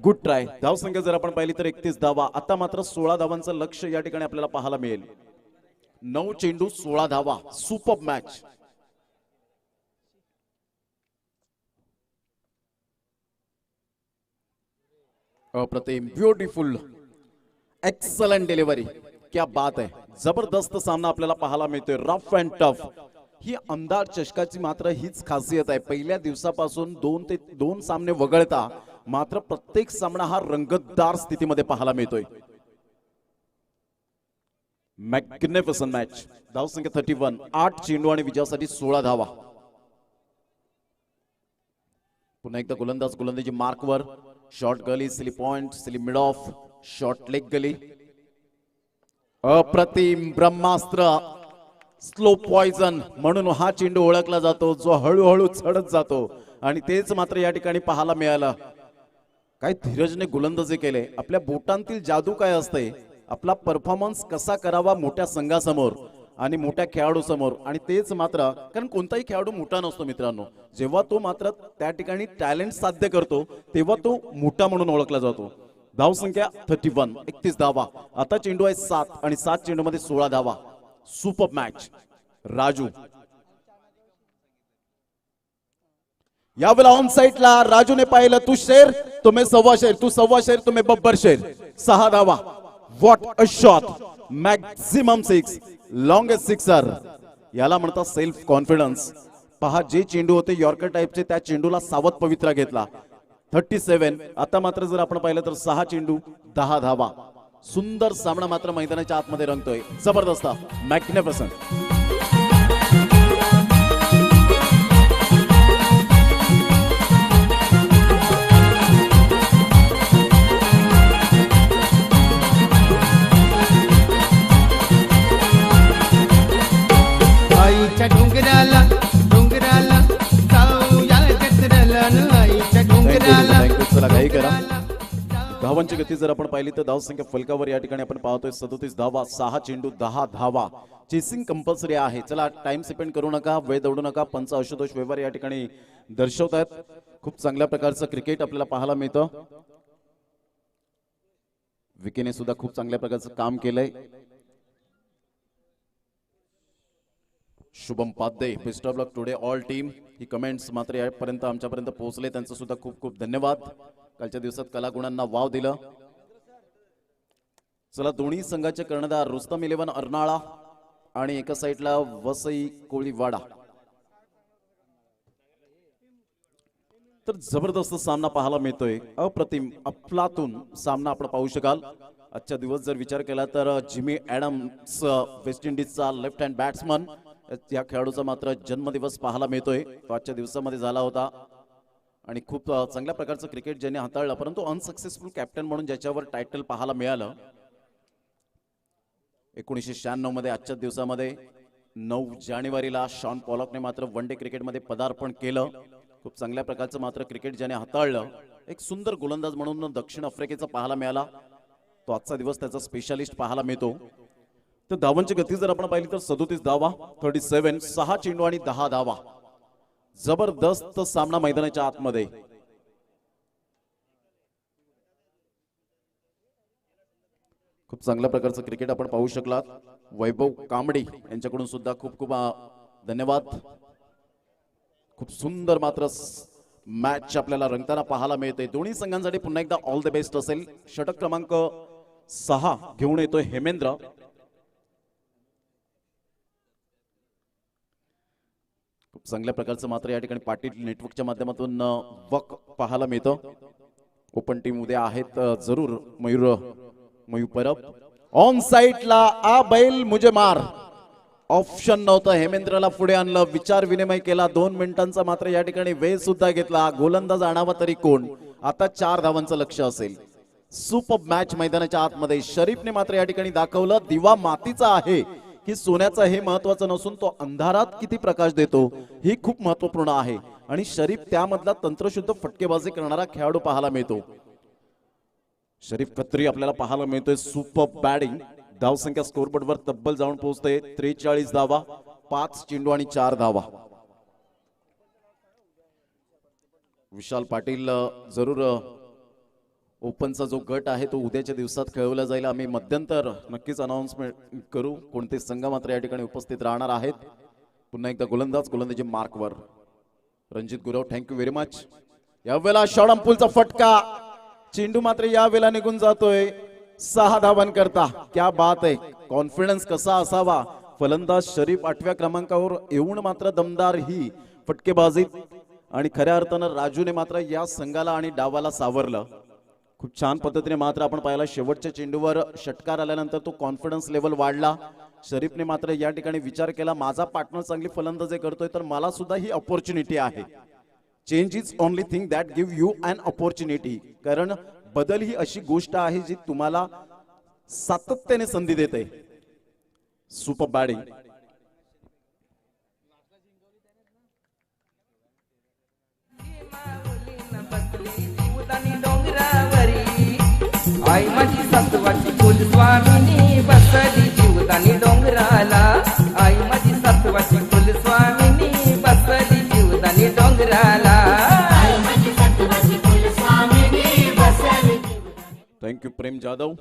गुड ट्राय. धावसंख्या जर आपण पाहिली तर 31 धावा. आता मात्र 16 धावांचं लक्ष या ठिकाणी आपल्याला पाहायला मिळेल. 9 चेंडू 16 धावा. Super match. अप्रतिम, ब्युटिफुल, एक्सलंट डिलिव्हरी. क्या बात आहे. जबरदस्त सामना आपल्याला पाहायला मिळतोय. Rough and tough. ही आमदार चषकाची मात्र हीच खासियत आहे. पहिल्या दिवसापासून 2 सामने वगळता मात्र प्रत्येक सामना हा रंगतदार स्थितीमध्ये पाहायला मिळतोय. Magnificent match. धावसंख्या 31. 8 चेंडू आणि विजयासाठी 16 धावा. पुन्हा एकदा गोलंदाजी मार्कवर. Short gully, silly point, silly mid off, short leg gully. अप्रतिम, ब्रह्मास्त्र, स्लो पॉइझन म्हणून हा चेंडू ओळखला जातो जो हळूहळू चढत जातो. आणि तेच मात्र या ठिकाणी पाहायला मिळालं. काय धीरजने गोलंदाजी केले. आपल्या बोटांतील जादू काय असते. आपला परफॉर्मन्स कसा करावा मोठ्या संघासमोर आणि मोठ्या खेळाडू समोर. आणि तेच मात्र, कारण कोणताही खेळाडू मोठा नसतो मित्रांनो. जेव्हा तो मात्र त्या ठिकाणी टॅलेंट साध्य करतो तेव्हा तो मोठा म्हणून ओळखला जातो. धावसंख्या 31. 31 धावा. आता चेंडू आहे 7 आणि 7 चेंडू मध्ये 16 धावा. Super match. राजू यावेळेला ऑन साइडला. राजूने पाहिलं तू शेर तो मैं सव्वा शेर, तू सव्वा शेर तो मैं बब्बर शेर. 6 धावा. What a shot. Maximum 6. Longest sixer. याला म्हणतात सेल्फ कॉन्फिडन्स. पहा जे चेंडू होते यॉर्कर टाइपचे त्या चेंडूला सावध पवित्रा घेतला. 37. आता मात्र जर आपण पाहिलं तर 6 चेंडू 10 धावा. सुंदर सामना मात्र मैदानाच्या आतमध्ये रंगतोय. जबरदस्त, मॅग्निफिसंट. आईच्या डोंगराला डोंगराला जाऊया जत्रेला न आईच्या डोंगराला. चला काही करा. धावांची गती जर आपण पाहिली तर धावसंख्या फलकावर या ठिकाणी आपण पाहतोय 37 धावा. 6 चेंडू 10 धावा. चेसिंग कंपल्सरी आहे. चला टाइम स्पेंड करू नका, वेळ दौडू नका. पंच आशुतोष व्यवहार या ठिकाणी दर्शवतात. खूप चांगल्या प्रकारचं क्रिकेट आपल्याला पाहायला मिळतं. विकेने सुद्धा खूप चांगल्या प्रकारचं काम केलंय. Shubham Padhye, best of luck today all team. He comments मात्र यापर्यंत आमच्यापर्यंत पोहोचले. त्यांचं सुद्धा खूप खूप धन्यवाद. कालच्या दिवसात कलागुणांना वाव दिलं. चला दोन्ही संघाचे कर्णधार रुस्तम 11 अर्नाळा आणि एका साईडला वसई कोळीवाडा. तर जबरदस्त सामना पाहायला मिळतोय. अप्रतिम, अफलातून सामना आपण पाहू शकाल. आजच्या दिवस जर विचार केला तर जिमी ॲडम्स वेस्ट इंडिजचा लेफ्ट हँड बॅट्समन या खेळाडूचा मात्र जन्मदिवस पाहायला मिळतोय. तो आजच्या दिवसामध्ये झाला होता आणि खूप चांगल्या प्रकारचं क्रिकेट ज्याने हाताळलं, परंतु अनसक्सेसफुल कॅप्टन म्हणून ज्याच्यावर टायटल पाहायला मिळालं. 1996 मध्ये आजच्या दिवसामध्ये 9 जानेवारीला शॉन पॉलॉकने मात्र वन डे क्रिकेटमध्ये पदार्पण केलं. खूप चांगल्या प्रकारचं मात्र क्रिकेट ज्याने हाताळलं. एक सुंदर गोलंदाज म्हणून दक्षिण आफ्रिकेचा पाहायला मिळाला. तो आजचा दिवस त्याचा स्पेशालिस्ट पाहायला मिळतो. तर धावांची गती जर आपण पाहिली तर 37 धावा. 37. 6 चेंडू आणि 10 धावा. जबरदस्त सामना मैदानाच्या आतमध्ये. खूप चांगल्या प्रकारचं क्रिकेट आपण पाहू शकलात. वैभव कांबडी यांच्याकडून सुद्धा खूप खूप धन्यवाद. खूप सुंदर मात्र मॅच आपल्याला रंगताना पाहायला मिळते. दोन्ही संघांसाठी पुन्हा एकदा ऑल द बेस्ट असेल. षटक क्रमांक 6 घेऊन येतोय हेमेंद्र. खूप चांगल्या प्रकारचं मात्र या ठिकाणी पाटील नेटवर्कच्या माध्यमातून वक पाहायला मिळतं. ओपन टीम उद्या आहेत जरूर. मयूर परब ऑन साइडला आ बैल मुझे मार ऑप्शन नव्हतं. हेमेंद्रला पुढे आणलं, विचार विनिमय केला. 2 मिनिटांचा मात्र या ठिकाणी वेळ सुद्धा घेतला. गोलंदाज आणावा तरी कोण. आता 4 धावांचं लक्ष असेल. सुपर मॅच मैदानाच्या आतमध्ये शरीफने मात्र या ठिकाणी दाखवलं दिवा मातीचा आहे की सोन्याचा हे महत्वाचं नसून तो अंधारात किती प्रकाश देतो ही खूप महत्वपूर्ण आहे. आणि शरीफ त्यामधला तंत्रशुद्ध फटकेबाजी करणारा खेळाडू पाहायला मिळतो. शरीफ खत्री आपल्याला पाहायला मिळतोय. Super batting. धावसंख्या स्कोरबोर्डवर तब्बल जाऊन पोहोचते 43 धावा, 5 चेंडू आणि 4 धावा. विशाल पाटील जरूर ओपनचा जो गट आहे तो उद्याच्या दिवसात खेळवला जाईल. आम्ही मध्यंतर नक्कीच अनाउन्समेंट करू कोणते संघ मात्र या ठिकाणी उपस्थित राहणार आहेत. पुन्हा एकदा गोलंदाजी मार्कवर Ranjit Gurav, thank you very much. यावेळेला शॉर्टअम्पूलचा फटका. चेंडू मात्र यावेळेला निघून जातोय 6 धावांकरता. क्या बात आहे. कॉन्फिडन्स कसा असावा. फलंदाज शरीफ 8व्या क्रमांकावर येऊन मात्र दमदार ही फटकेबाजी. आणि खऱ्या अर्थानं राजूने मात्र या संघाला आणि डावाला सावरलं. खूप छान पद्धतीने मात्र आपण पाहिला शेवटच्या चेंडूवर षटकार आल्यानंतर तो कॉन्फिडन्स लेवल वाढला. शरीफने मात्र या ठिकाणी विचार केला माझा पार्टनर चांगली फलंदाजी करतोय तर मला सुद्धा ही ऑपॉर्च्युनिटी आहे. Change is only thing that give you an opportunity. कारण बदल ही अशी गोष्ट आहे जी तुम्हाला सातत्याने संधी देते. Super batting. आई माझी सासवाची कुलस्वामिनी बसली जीवदानी डोंगराला. आई माझी सासवाची कुलस्वामिनी बसली जीवदानी डोंगराला. थँक्यू प्रेम जाधव.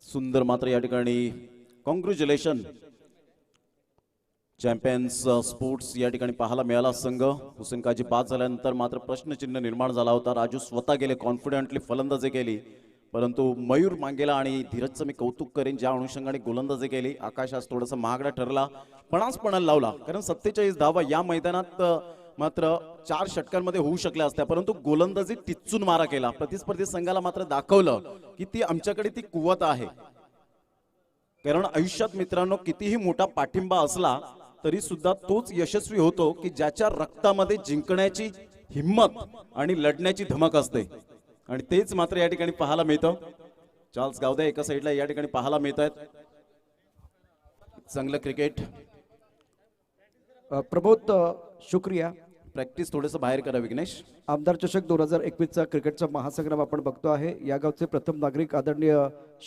सुंदर मात्र या ठिकाणी कॉंग्रॅच्युलेशन. चॅम्पियन्स स्पोर्ट्स या ठिकाणी पाहायला मिळाला संघ. हुसेन काजी बाद झाल्यानंतर मात्र प्रश्नचिन्ह निर्माण झाला होता. राजू स्वतः गेले, कॉन्फिडेंटली फलंदाजी केली, परंतु मयूर मांगेला आणि धीरजचं मी कौतुक करेन ज्या अनुषंगाने गोलंदाजी केली. आकाश आज थोडासा महागडा ठरला, पणाला लावला. कारण 47 धावा या मैदानात मात्र 4 षटकांमध्ये होऊ शकल्या असत्या, परंतु गोलंदाजी टिच्चून मारा केला. प्रतिस्पर्धी संघाला मात्र दाखवलं की ती आमच्याकडे ती कुवत आहे. कारण आयुष्यात मित्रांनो कितीही मोठा पाठिंबा असला तरी सुद्धा तोच यशस्वी होतो की ज्याच्या रक्तामध्ये जिंकण्याची हिम्मत आणि लढण्याची धमक असते. आणि तेच मात्र या ठिकाणी पाहायला मिळतं. चार्ल्स गावदे एका साईडला या ठिकाणी पाहायला मिळत आहेत. चांगलं क्रिकेट. प्रबोध शुक्रिया. प्रॅक्टिस थोडंसं बाहेर करा विघ्नेश. आमदार चषक 2021चा क्रिकेटचा महासंग्राम आपण बघतो आहे. या गावचे प्रथम नागरिक आदरणीय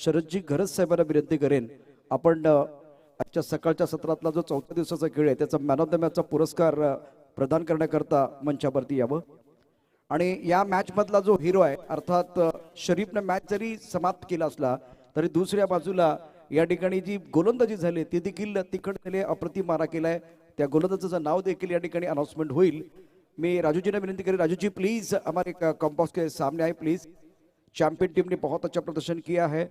शरदजी घरज साहेबांना विनंती करेन आपण आजच्या सकाळच्या सत्रातला जो 4थ्या दिवसाचा खेळ आहे त्याचा मॅन ऑफ द मॅचचा पुरस्कार प्रदान करण्याकरता मंचावरती यावं. आणि या मॅचमधला जो हिरो आहे अर्थात शरीफने मॅच जरी समाप्त केला असला तरी दुसऱ्या बाजूला या ठिकाणी जी गोलंदाजी झाली ती देखील तिकडे अप्रतिम मारा केलाय. त्या गोलंदाजाचं नाव देखील या ठिकाणी अनाउन्समेंट होईल. मैं राजू जी ने विनती करी, राजू जी प्लीज हमारे कंपास के सामने आए प्लीज. चैंपियन टीम ने बहुत अच्छा प्रदर्शन किया है.